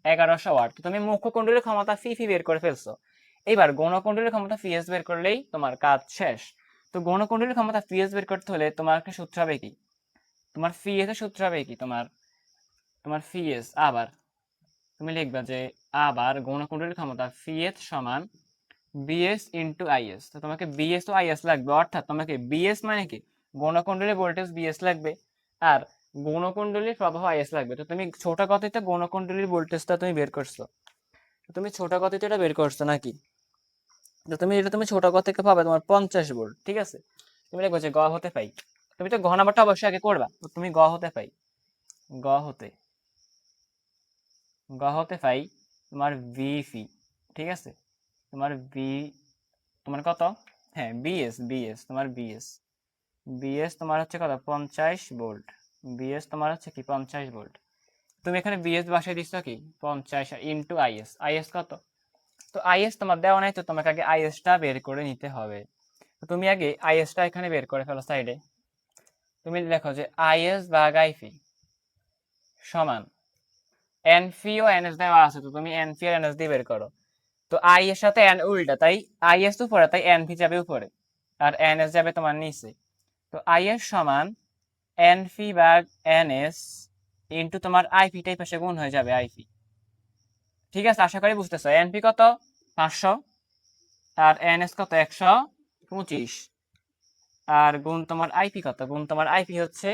S1: 1100 ওয়াট। তো তুমি মুখ্য কুণ্ডলীর ক্ষমতা ফি বের করে ফেলছো, এবার গৌণ কুণ্ডলীর ক্ষমতা ফিএস বের করলেই তোমার কাজ শেষ। তো গৌণকুণ্ডলীর ক্ষমতা পিএস বের করতে হলে তোমার একটা সূত্র হবে কি, তোমার পিএস এর সূত্র হবে কি, তোমার তোমার পিএস আবার তুমি লিখবা যে আবার গৌণকুণ্ডলীর ক্ষমতা পিএস সমান বিএস ইন্টু আইএস। তো তোমাকে বিএস ও আইএস লাগবে, অর্থাৎ তোমাকে বিএস মানে কি গৌণকুণ্ডলীর ভোল্টেজ বিএস লাগবে, আর গৌণকুণ্ডলীর প্রবাহ আইএস লাগবে। তো তুমি ছোট গতিতে গৌণকুণ্ডলীর ভোল্টেজটা তুমি বের করছো, তুমি ছোট গতিতে এটা বের করছো নাকি, তো তুমি এটা তুমি ছোট গতি থেকে পাবে তোমার 50 ভোল্ট, ঠিক আছে। তুমি লিখবো যে গ হতে পাই, তুমি তো ঘ নাম্বারটা অবশ্যই আগে করবা, তো তুমি গ হতে পাই, গ হতে গ হতে পাই তোমার ভিপি, ঠিক আছে। তোমার ভি তোমার কত, হ্যাঁ বিএস, বিএস তোমার বিএস, বিএস তোমার হচ্ছে কত 50 ভোল্ট, বিএস তোমার হচ্ছে কি 50 ভোল্ট। তুমি এখানে বিএস বসাই দিচ্ছ কি 50 ইন্টু আইএস, আইএস কত, তো আইএস তোমার দেওয়া নাই, তো তোমাকে আগে আইএসটা বের করে নিতে হবে। তো তুমি আগে আইএসটা এখানে বের করে ফেলো সাইডে, তুমি লেখো যে আইএস ভাগ আইপি সমান এনপি ও এনএস দেওয়া আছে, তো তুমি এনপি আর এনএস দিয়ে বের করো। তো আই এর সাথে এন উল্টা, তাই আইএস উপরে, তাই এনপি যাবে উপরে আর এনএস যাবে তোমার নিচে। তো আইএস সমান এনপি ভাগ এনএস ইন্টু তোমার আইপিটাই পাশে গুণ হয়ে যাবে আইপি, ঠিক আছে। আশা করি বুঝতেছো। এনপি কত 500 আর এনএস কত 125, আর গুণ তোমার আইপি কত, গুণ তোমার আইপি হচ্ছে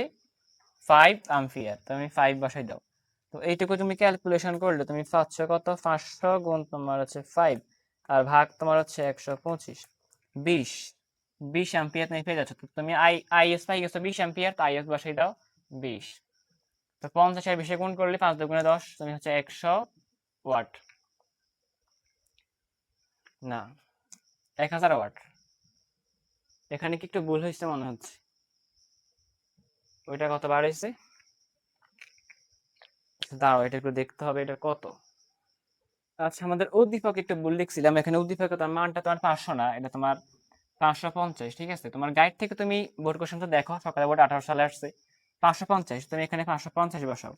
S1: 5 অ্যাম্পিয়ার, তুমি 5 বসাই দাও। তো এইটুকু তুমি ক্যালকুলেশন করলে তুমি পাচ্ছ কত 500 গুণ তোমার হচ্ছে 5 আর ভাগ তোমার হচ্ছে 125, 20 20 অ্যাম্পিয়ার তুমি পেয়ে যাচ্ছ। তো তুমি আইএস পাই গেছো 20 অ্যাম্পিয়ার, তো আইএস বসাই দাও 20। তো 50 আর 20 গুণ করলে 5 দুগুণে 10, তুমি হচ্ছে 100 ওয়াট, না 1000 ওয়াট। এখানে কি একটু ভুল হয়েছে মনে হচ্ছে, ওইটা কত বার হয়েছে, দাঁড়াও এটা একটু দেখতে হবে এটা কত। আচ্ছা আমাদের উদ্দীপক একটু ভুল লিখছিলাম, এখানে উদ্দীপকের তার মানটা তোমার 500 না, এটা তোমার 550, ঠিক আছে। তোমার গাইড থেকে তুমি বোর্ড কোশ্চেনটা দেখো, সকালে বোর্ড 18 সালে আসছে 550, তুমি এখানে 550 বসাও,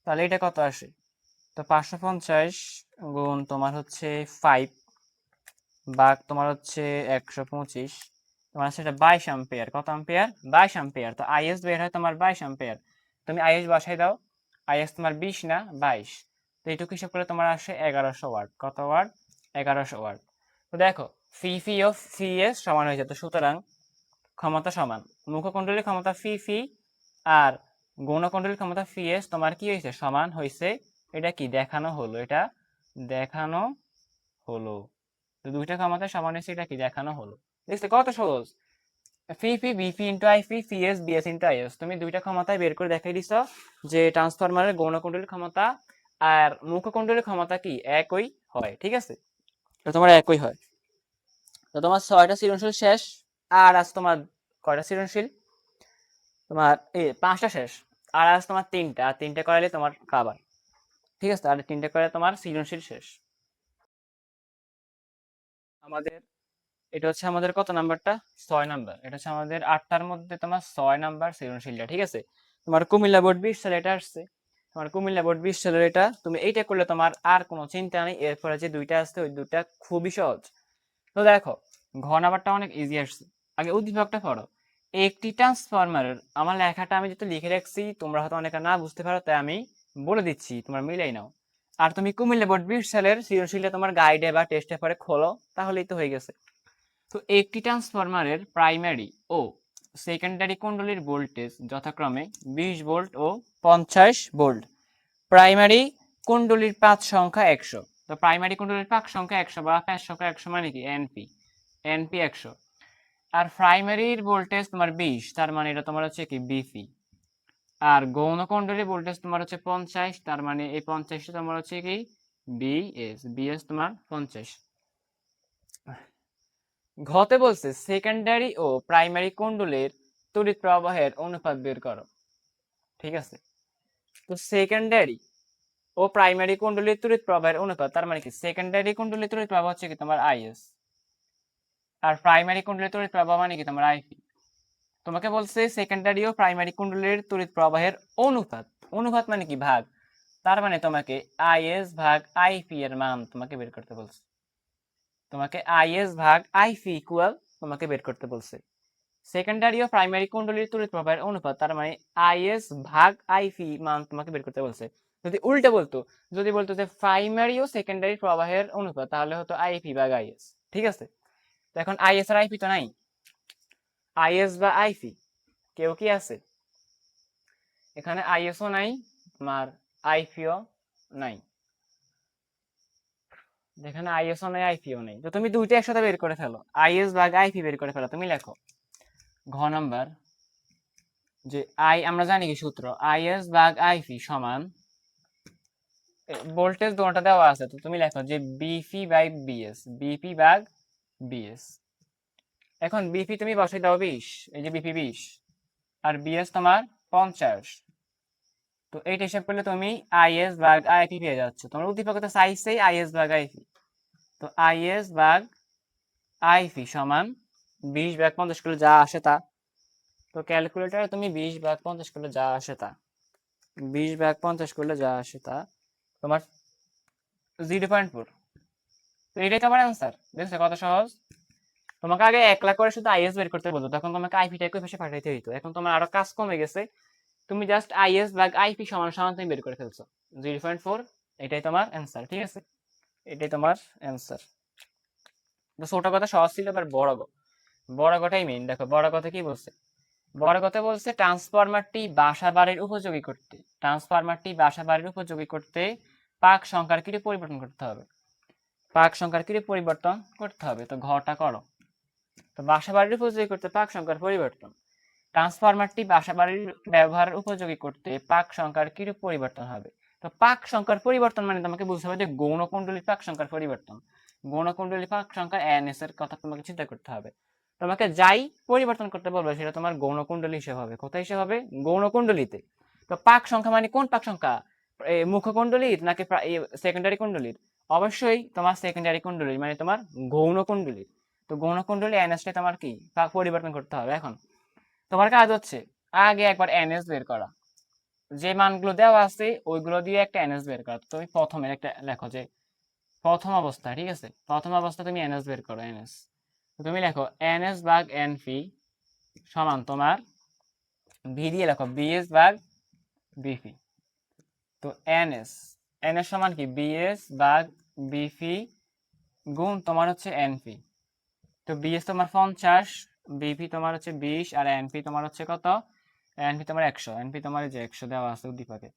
S1: তাহলে এটা কত আসে। তো 550 গুণ তোমার হচ্ছে 5 ভাগ তোমার হচ্ছে 125, তোমার সেটা 22 অ্যাম্পিয়ার, কত অ্যাম্পিয়ার 22 অ্যাম্পিয়ার। তো আইএস বের হয় তোমার 22 অ্যাম্পিয়ার, তুমি আইএস বসাই দাও, আইএস তোমার 20 না 22, তো এইটুকু হিসাব করলে তোমার আসে 1100 ওয়াট, কত ওয়াট 1100 ওয়াট। তো দেখো ফি অফ সিএস সমান হয়ে যেত, সুতরাং ক্ষমতা সমান মুখকুণ্ডলীর ক্ষমতা ফি আর গৌণকুণ্ডলীর ক্ষমতা এস তোমার কি হয়েছে সমান হয়েছে, এটা কি দেখানো হলো, এটা দেখানো হলো। তো দুইটা ক্ষমতা সমান হয়েছে, এটা কি দেখানো হলো। দেখতে কত সহজ, phi BP into IP CS BS into IS, তুমি দুইটা ক্ষমতায় বের করে দেখাই দিছ যে ট্রান্সফরমারের গৌণকুণ্ডলীর ক্ষমতা আর মুখকুণ্ডলীর ক্ষমতা কি একই হয়, ঠিক আছে। তো তোমার একই হয়। তো তোমার 6টা সৃজনশীল শেষ, আর আজ তোমার কয়টা সৃজনশীল, তোমার 5টা শেষ, আর আজ তোমার 3টা, আর 3টে করালে তোমার কাবার, ঠিক আছে। আর 3টে করে তোমার সৃজনশীল শেষ। আমাদের এটা হচ্ছে আমাদের কত নাম্বারটা 6 নাম্বার, এটা হচ্ছে আমাদের 8টার মধ্যে তোমার 6 নাম্বার সৃজনশীলটা, ঠিক আছে। তোমার কুমিল্লা বোর্ড 20 সালে এটা আসছে, তোমার কুমিল্লা বোর্ড 20 সালের এটা, তুমি এইটা করলে তোমার আর কোনো চিন্তা নেই, এরপরে যে দুইটা আসছে ওই দুইটা খুবই সহজ। তো দেখো ঘ নাম্বারটা অনেক ইজি আসছে, আগে উদ্দীপকটা পড়ো। একটি ট্রান্সফরমারের, আমার লেখাটা আমি যেটা লিখে রাখছি তোমরা হয়তো অনেকে না বুঝতে পারো, তাই আমি বলে দিচ্ছি, তোমরা মিলাই নাও। আর তুমি কুমিল্লা বোর্ড 20 সালের সৃজনশীলটা তোমার গাইডে বা টেস্টে পরে খোলো, তাহলেই তো হয়ে গেছে। তো একটি ট্রান্সফরমারের প্রাইমারি ও সেকেন্ডারি কুণ্ডলীর ভোল্টেজ যথাক্রমে 20 ভোল্ট ও 50 ভোল্ট। প্রাইমারি কুণ্ডলীর পাঁচ সংখ্যা 100, তো প্রাইমারি কুণ্ডলীর পাক সংখ্যা 100 বা পাঁচ সংখ্যা 100 মানে কি এনপি, এনপি 100। আর প্রাইমারির ভোল্টেজ তোমার 20, তার মানে এটা তোমার হচ্ছে কি বিপি। আর গৌণ কুণ্ডলীর ভোল্টেজ তোমার হচ্ছে 50, তার মানে এই 50টা তোমার হচ্ছে কি বিএস, বিএস তোমার 50। ঘতে বলছে সেকেন্ডারি ও প্রাইমারি কুণ্ডলীর তড়িৎ প্রবাহের অনুপাত বের করো, ঠিক আছে। তো সেকেন্ডারি ও প্রাইমারি কুণ্ডলীর তড়িৎ প্রবাহের অনুপাত, তার মানে কি সেকেন্ডারি কুণ্ডলীর তড়িৎ প্রবাহ হচ্ছে কি তোমার আইএস, আর প্রাইমারি কুণ্ডলীর তড়িৎ প্রবাহ মানে কি তোমার আইপি। তোমাকে বলছে সেকেন্ডারি ও প্রাইমারি কুণ্ডলীর তড়িৎ প্রবাহের অনুপাত, অনুপাত মানে কি ভাগ, তার মানে তোমাকে আইএস ভাগ আইপি এর মান তোমাকে বের করতে বলছে, তোমাকে আইএস ভাগ আইপি ইকুয়াল তোমাকে বের করতে বলছে। সেকেন্ডারি ও প্রাইমারি কুণ্ডলীর তড়িৎ প্রবাহের অনুপাত, তার মানে আইএস ভাগ আইপি মান তোমাকে বের করতে বলছে। যদি উল্টে বলতো, যদি বলতো যে প্রাইমারি ও সেকেন্ডারি প্রবাহের অনুপাত, তাহলে হতো আইপি ভাগ আইএস। ঠিক আছে, তো এখন আইএস আর আইপি তো নাই, আইএস বা আইপি কেউ কি আছে এখানে? আইএসও নাই আর আইপিও নাই, যেখানে আইএসও নাই আইপিও নাই, তো তুমি দুইটা একসাথে বের করে ফেলো, আইএস ভাগ আইপি বের করে ফেলো। তুমি লেখো ঘ নাম্বার যে আমরা জানি কি সূত্র, আইএস ভাগ আইপি সমান ভোল্টেজ দুটোটা দেওয়া আছে, তো তুমি লেখো যে বিপি বাই বিএস, বিপি ভাগ বিএস। এখন বিপি তুমি বসাই দাও 20, এই যে বিপি 20 আর বিএস তোমার 50, তো এইটা হিসাব করলে তুমি আইএস ভাগ আইপি পেয়ে যাচ্ছ। তোমার উদ্দীপক তো চাইছেই আইএস ভাগ আইপি, তো আইএস ভাগ আইপি সমান 20 ভাগ 50 করলে যা আসে তা, তো ক্যালকুলেটারে তুমি 20 ভাগ 50 করলে যা আসে তা, 20 ভাগ 50 করলে যা আসে তা তোমার 0.4। তো এটাই তোমার অ্যান্সার। দেখছো কত সহজ। তোমাকে আগে 1 লাখ করে শুধু আইএস বের করতে বলতো, তখন তোমাকে আইপিটা একই পাশে পাঠাইতে হইতো। এখন তোমার আরো কাজ কমে গেছে, তুমি জাস্ট আইএস ভাগ আইপি সমান সমান তুমি বের করে ফেলছো 0.4। এটাই তোমার অ্যান্সার। ঠিক আছে, এটাই তোমার অ্যান্সার। তো ছোট কথা সহজ ছিল, এবার বড় কথাই মেইন। দেখো বড় কথা কি বলছে, বড় কথা বলছে ট্রান্সফরমারটি বাসা বাড়ির উপযোগী করতে, ট্রান্সফরমারটি বাসা বাড়ির উপযোগী করতে পাক সংখ্যার কি পরিবর্তন করতে হবে, পাক সংখ্যার কি পরিবর্তন করতে হবে। তো ঘটা করো, তো বাসা বাড়ির উপযোগী করতে পাক সংখ্যার পরিবর্তন, ট্রান্সফরমারটি বাসা বাড়ির ব্যবহারের উপযোগী করতে পাক সংখ্যার কি পরিবর্তন হবে। তো পাক সংখ্যার পরিবর্তন মানে তোমাকে বুঝতে হবে যে গৌণকুণ্ডলীর পাক সংখ্যার পরিবর্তন, গৌণকুণ্ডলীর পাক সংখ্যা এনএস এর কথা তোমাকে চিন্তা করতে হবে। তোমাকে যাই পরিবর্তন করতে বলবে সেটা তোমার গৌণকুণ্ডলী হিসেবে হবে। কোথায় হিসেবে হবে? গৌণকুণ্ডলীতে। তো পাক সংখ্যা মানে কোন পাক সংখ্যা, মুখ্যকুণ্ডলীর নাকি সেকেন্ডারি কুণ্ডলীর? অবশ্যই তোমার সেকেন্ডারি কুণ্ডলীর, মানে তোমার গৌণকুণ্ডলীর। তো গৌণকুণ্ডলী এনএসটা তোমার কি পরিবর্তন করতে হবে। এখন তোমার কাজ হচ্ছে আগে একবার এনএস বের করা, যে মানগুলো দেওয়া আছে ওইগুলো দিয়ে একটা এনএস বের করা। তুমি প্রথমে একটা লেখো যে প্রথম অবস্থা, ঠিক আছে, প্রথম অবস্থা তুমি এনএস বের করো, এনএস। তুমি লেখো এনএস ভাগ এনপি সমান তোমার ভি দিয়ে লেখো বিএস ভাগ বিপি। তো এনএস, এনএস সমান কি বিএস ভাগ বিপি গুণ তোমার হচ্ছে এনপি। তো বিএস তোমার 50, বিপি তোমার হচ্ছে 20 আর এনপি তোমার হচ্ছে কত? এনপি তোমার 100, এনপি তোমার যে 100 দেওয়া আছে উদ্দীপকে।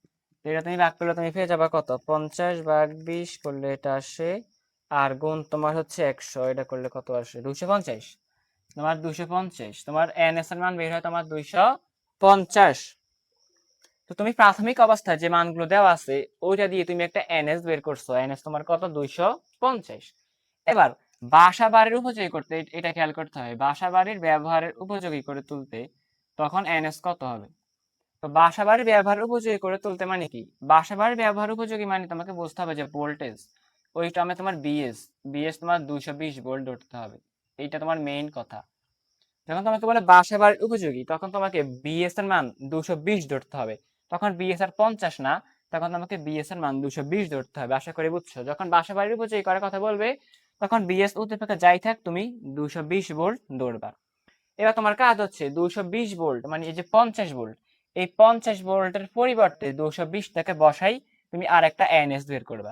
S1: তো এটা তুমি ভাগ করলে তুমি পেয়ে যাবা কত? 50 ভাগ 20 করলে এটা আসে, আর গুণ তোমার হচ্ছে 100, এটা করলে কত আসে? 250। তোমার 250, তোমার এনএস এর মান বের হয় তোমার 250। তো তুমি প্রাথমিক অবস্থায় যে মানগুলো দেওয়া আছে ওইটা দিয়ে তুমি একটা এনএস বের করছো, এনএস তোমার কত? 250। এবার বাসা বাড়ির উপযোগী করতে এটা খেয়াল করতে হবে, বাসা বাড়ির ব্যবহারের উপযোগী করে তুলতে তখন এনএস কত হবে। তো বাসা বাড়ির ব্যবহার উপযোগী করে তুলতে মানে কি, বাসা বাড়ির ব্যবহার উপযোগী মানে তোমাকে বুঝতে হবে যে ভোল্টেজ, ওই টার্মে তোমার বিএস, বিএস তোমার 220 ভোল্ট ধরতে হবে। এইটা তোমার মেইন কথা। যখন তোমাকে বলে বাসা বাড়ির উপযোগী তখন তোমাকে বিএস এর মান 220 ধরতে হবে। তখন বিএস আর 50 না, তখন তোমাকে বিএস এর মান 220 ধরতে হবে। আশা করি বুঝছো। যখন বাসা বাড়ির উপযোগী করার কথা বলবে তখন বিএস উদ্দীপকে যাই থাক তুমি 220 ভোল্ট ধরবা। এবার তোমার কাজ হচ্ছে 220 ভোল্ট মানে এই যে 50 ভোল্ট, এই 50 ভোল্টের পরিবর্তে 220 টাকে বসাই তুমি আর একটা এনএস বের করবা।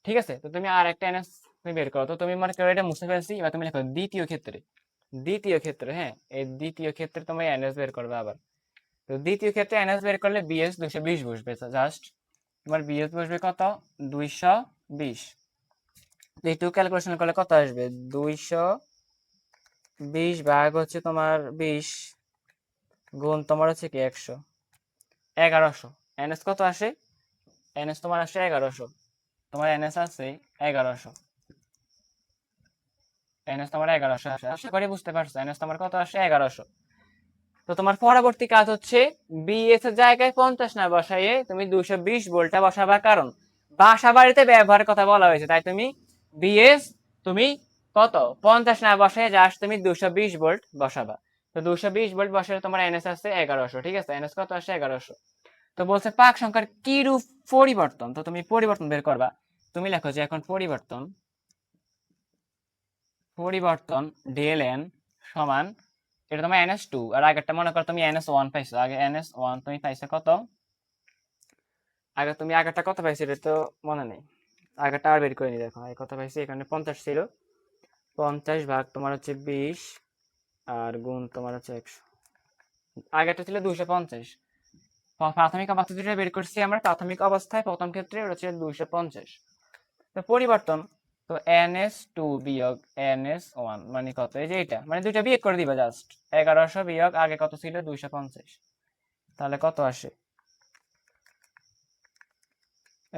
S1: ঠিক আছে, তো তুমি আর একটা এনএস তুমি বের করো। তো তুমি মনে করো এটা মুছে ফেলছি, এবার তুমি লেখো দ্বিতীয় ক্ষেত্রে, দ্বিতীয় ক্ষেত্রে, হ্যাঁ এই দ্বিতীয় ক্ষেত্রে তুমি এনএস বের করবে আবার। তো দ্বিতীয় ক্ষেত্রে এনএস বের করলে বিএস 220 বসবে, জাস্ট তোমার বিএস বসবে কত? 220। একটু ক্যালকুলেশন করলে কত আসবে? 220 ভাগ হচ্ছে তোমার 20 গুণ তোমার হচ্ছে কি 100, 1100। এনএস কত আসে? এনএস তোমার আসে 1100, তোমার এনএস আছে 1100, এনএস তোমার 1100 আসে। আশা করি বুঝতে পারছো, এনএস তোমার কত আসে? 1100। তো তোমার পরবর্তী কাজ হচ্ছে বিএস এর জায়গায় 50 না বসাইয়ে তুমি 220 ভোল্টটা বসাবা, কারণ বাসা বাড়িতে ব্যবহারের কথা বলা হয়েছে, তাই তুমি বিএস তুমি কত 50 না বসাইয়ে জাস্ট তুমি 220 ভোল্ট বসাবা। তো 220 ভোল্ট বসালে তোমার এনএস আসছে 1100। ঠিক আছে, এনএস কত আসে? 1100। তো বলছে পাক সংখ্যার কি রূপ পরিবর্তন, তো তুমি পরিবর্তন বের করবা। তুমি লেখো যে এখন পরিবর্তন ডেল এন সমান এটা তোমার NS2 আর আগেরটা মনে করো তুমি NS1 পাইছো, আগে NS1 তুমি পাইছো কত, আগে তুমি আগেরটা কত পাইছো এটা তো মনে নেই, আগেরটা আর বের করে নি, দেখো আগে কত পাইছি, এখানে 50 ছিল, 50 ভাগ তোমার হচ্ছে 20 আর গুণ তোমার হচ্ছে 100, আগেরটা ছিল 250। প্রাথমিক অবস্থা যেটা বের করছি আমরা, প্রাথমিক অবস্থায় প্রথম ক্ষেত্রে ওটা ছিল 250। তো পরিবর্তন, তো NS2 বিয়োগ NS1 মানে কত, এই যে এটা মানে দুইটা বিয়োগ করে দিবা জাস্ট, 1100 বিয়োগ আগে কত ছিল 250, তাহলে কত আসে,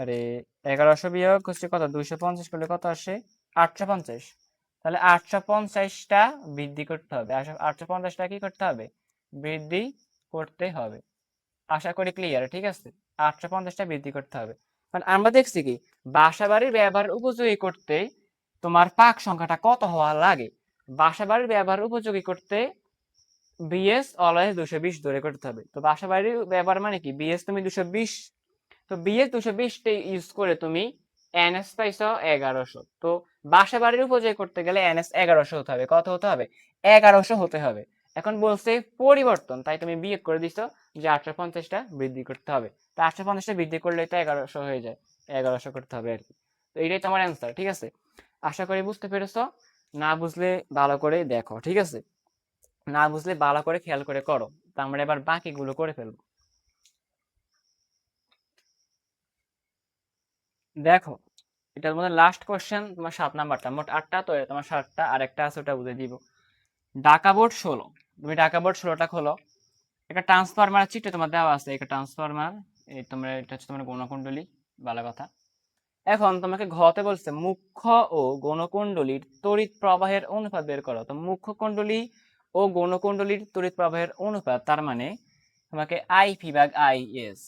S1: আরে 1100 বিয়োগ হচ্ছে কত 250 করলে কত আসে 850, তাহলে 850টা বৃদ্ধি করতে হবে, 850টা কি করতে হবে, বৃদ্ধি করতে হবে। আশা করি ক্লিয়ার, ঠিক আছে, 850টা বৃদ্ধি করতে হবে। কারণ আমরা দেখছি কি বাসা বাড়ির ব্যবহার উপযোগী করতে তোমার পাক সংখ্যাটা কত হওয়া লাগে, বাসা বাড়ির ব্যবহার উপযোগী করতে বিএস অলওয়েজ 220 ধরে করতে হবে। তো বাসা বাড়ির ব্যবহার মানে কি বিএস তুমি 220, তো বিএস 220 ইউজ করে তুমি এনএস পাইছো 1100। তো বাসা বাড়ির উপযোগী করতে গেলে এনএস 1100 হতে হবে, কত হতে হবে 1100 হতে হবে। এখন বলছে পরিবর্তন, তাই তুমি বিয়োগ করে দিছো যে 850টা বৃদ্ধি করতে হবে, তো 850টা বৃদ্ধি করলে তো 1100 হয়ে যায়, 1100 করতে হবে আর কি। তো এটাই তোমার অ্যান্সার, ঠিক আছে, আশা করি বুঝতে পেরেছো, না বুঝলে ভালো করে দেখো, ঠিক আছে, না বুঝলে ভালো করে খেয়াল করে করো। তো আমরা এবার বাকিগুলো করে ফেলবো। দেখো এটার মধ্যে লাস্ট কোশ্চেন তোমার 7 নাম্বারটা, মোট 8টা, তো তোমার 7টা আর একটা আছে ওটা বুঝে দিব। ঢাকা বোর্ড 16, তুমি ঢাকা বোর্ড 16টা খোলো, একটা ট্রান্সফরমার চিত্র তোমার দেওয়া আছে, একটা ট্রান্সফরমার, এই তোমরা এটা হচ্ছে তোমার গণকুণ্ডলী, ভালো কথা। এখন তোমাকে ঘতে বলছে মুখ্য ও গণকুণ্ডলীর তড়িৎ প্রবাহের অনুপাত বের করো। তো মুখ্য কুণ্ডলী ও গণকুণ্ডলীর তড়িৎ প্রবাহের অনুপাত, তার মানে তোমাকে আইপি ভাগ আইএস,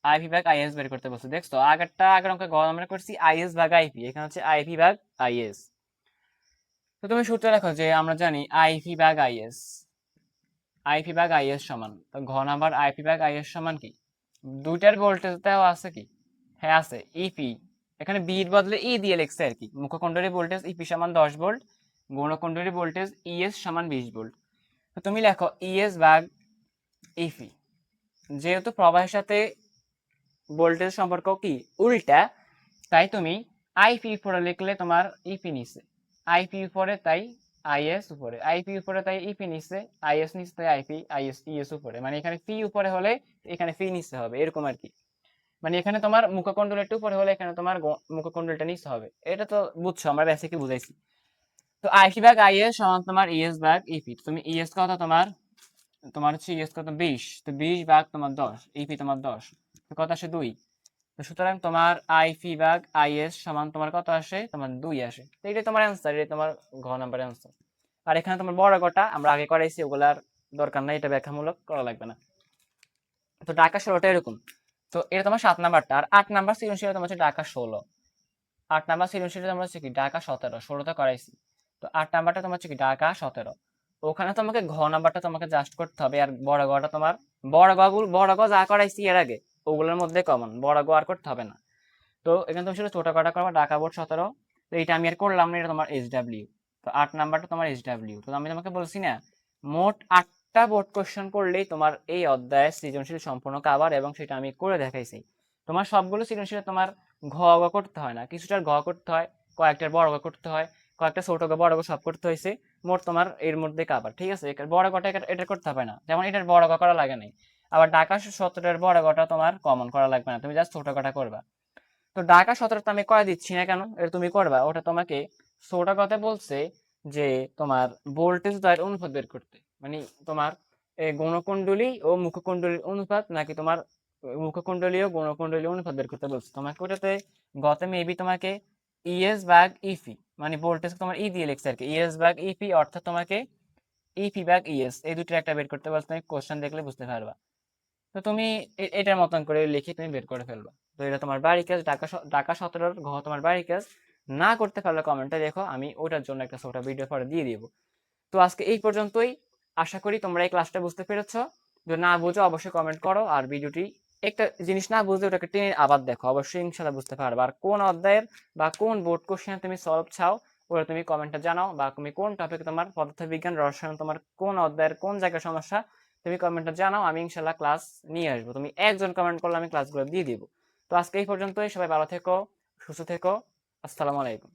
S1: আইপি ভাগ আইএস বের করতে বলছে। দেখছো আগের অঙ্কে আমরা করছি আইএস ভাগ আইপি, এখানে হচ্ছে আইপি ভাগ আইএস। তো তুমি সূত্র রাখো যে আমরা জানি আইপি ভাগ আইএস, আইপি ভাগ আইএস সমান, তো ঘ নাম্বার আইপি ভাগ আইএস সমান কি, দুইটার ভোল্টেজ দেওয়া আছে কি, হ্যাঁ আছে, ইপি, এখানে বি এর বদলে ই দিয়ে লিখছে আর কি। মুখ্যকুণ্ডলী ভোল্টেজ ইপি সমান 10 ভোল্ট, গৌণকুণ্ডলী ভোল্টেজ ইএস সমান 20 ভোল্ট। তো তুমি লেখো ইএস ভাগ ইপি, যেহেতু প্রবাহের সাথে ভোল্টেজ সম্পর্ক কি উল্টা, তাই তুমি আইপি উপরে লিখলে তোমার ইপি নিচে, আইপি উপরে তাই আইএস উপরে, আইপি উপরে তাই ইপি নিচে, আইএস নিচে তাই আইপি, আইএস ইএস উপরে, মানে এখানে পি উপরে হলে এখানে পি নিচে হবে, এরকম আর কি। মানে এখানে তোমার মুখকুণ্ডলীটা উপরে হলে এখানে তোমার মুখকুণ্ডলীটা নিচে হবে, এটা তো বুঝছো, আমরা বেসিকই বুঝাইছি। তো আইপি ভাগ আইএস সমান তোমার ইএস ভাগ ইপি, তুমি ইএস কত তোমার, তোমার হচ্ছে ইএস কত 20, তো 20 ভাগ তোমার 10, ইপি তোমার 10, তো কত আসে 2। তো সুতরাং তোমার আইপি ভাগ আইএস সমান তোমার কত আসে, তোমার 2 আসে। তো এটাই তোমার অ্যান্সার, এটাই তোমার ঘ নাম্বারের অ্যান্সার। আর এখানে তোমার বড় গটা আমরা আগে করাইছি, ওগুলার দরকার নাই, এটা ব্যাখ্যামূলক করা লাগবে না। তো ঢাকা 16টা এরকম, তো এটা তোমার 7 নাম্বারটা। আর 8 নাম্বার সৃজনশীল তোমার হচ্ছে ঢাকা 16, 8 নাম্বার সৃজনশীল তোমার হচ্ছে কি ঢাকা 17, 16টা করাইছি। তো 8 নাম্বারটা তোমার হচ্ছে কি ঢাকা 17, ওখানে তোমাকে ঘ নাম্বারটা তোমাকে জাস্ট করতে হবে, আর বড় গটা তোমার বড় গ যা করাইছি এর আগে ওগুলোর মধ্যে কমন, বড় গ আর করতে হবে না। তো এখানে তুমি শুধু ছোট কটা করবা, ঢাকা বোর্ড 17, তো এটা আমি আর করলাম না, এটা তোমার SW। তো 8 নাম্বারটা তোমার SW। তো আমি তোমাকে বলছি না মোট 8টা বোর্ড কোশ্চেন করলেই তোমার এই অধ্যায়ের সৃজনশীল সম্পূর্ণ কাভার, এবং সেটা আমি করে দেখাইছি। তোমার সবগুলো সৃজনশীল তোমার ঘ গ করতে হয় না, কিছুটার ঘ করতে হয়, কয়েকটার বড় গ করতে হয়, কয়েকটা ছোট গ বড় গ সব করতে হয়েছে, মোট তোমার এর মধ্যে কাভার, ঠিক আছে। বড় গটা এটা করতে হবে না, যেমন এটার বড় গ করা লাগে নাই। আবার ঢাকা 17-এর বড় গটা তোমার কমন করা লাগবে না, তুমি জাস্ট ছোট গটা করবা। তো ঢাকা 17 আমি করা দিচ্ছি না কেন, এটা তুমি করবা, ওটা তোমাকে ছোটা কথা বলছে যে তোমার ভোল্টেজ দ্বয়ের অনুপাত বের করতে, মানে তোমার গৌণকুণ্ডলী ও মুখকুণ্ডলীর অনুপাত, নাকি তোমার মুখকুণ্ডলী ও গৌণকুণ্ডলী অনুপাত বের করতে বলছে তোমাকে। ওটাতে গতে মেবি তোমাকে ইএস ভাগ ইপি, মানে ভোল্টেজ তোমার ই দিয়ে লিখছে আর কি, ইএস ভাগ ইপি, অর্থাৎ তোমাকে ইপি ভাগ ইএস এই দুটোর একটা বের করতে বলছে, তুমি কোশ্চেন দেখলে বুঝতে পারবা। তো তুমি এটার মতন করে লিখে তুমি বের করে ফেলবা। তো এটা তোমার বাড়ি কাজ, ঢাকা 17-র ঘ তোমার বাড়ি কাজ। না করতে পারলে কমেন্টে দেখো, আমি ওটার জন্য একটা ছোট ভিডিও পরে দিয়ে দিব। তো আজকে এই পর্যন্তই, আশা করি তোমরা এই ক্লাসটা বুঝতে পেরেছো। যদি না বুঝো অবশ্যই কমেন্ট করো, আর ভিডিওটি একটা জিনিস না বুঝলে ওটাকে টেনে আবার দেখো, অবশ্যই ইনশাল্লাহ বুঝতে পারবে। আর কোন অধ্যায়ের বা কোন বোর্ড কোশ্চেন তুমি সলভ চাও ওরা তুমি কমেন্টে জানাও, বা তুমি কোন টপিকে তোমার পদার্থবিজ্ঞান রসায়ন তোমার কোন অধ্যায়ের কোন জায়গায় সমস্যা তুমি কমেন্টে জানাও, আমি ইনশাল্লাহ ক্লাস নিয়ে আসবো। তুমি একজন কমেন্ট করলে আমি ক্লাসগুলো দিয়ে দিব। তো আজকে এই পর্যন্তই, সবাই ভালো থেকো, সুস্থ থেকো, আসসালামু আলাইকুম।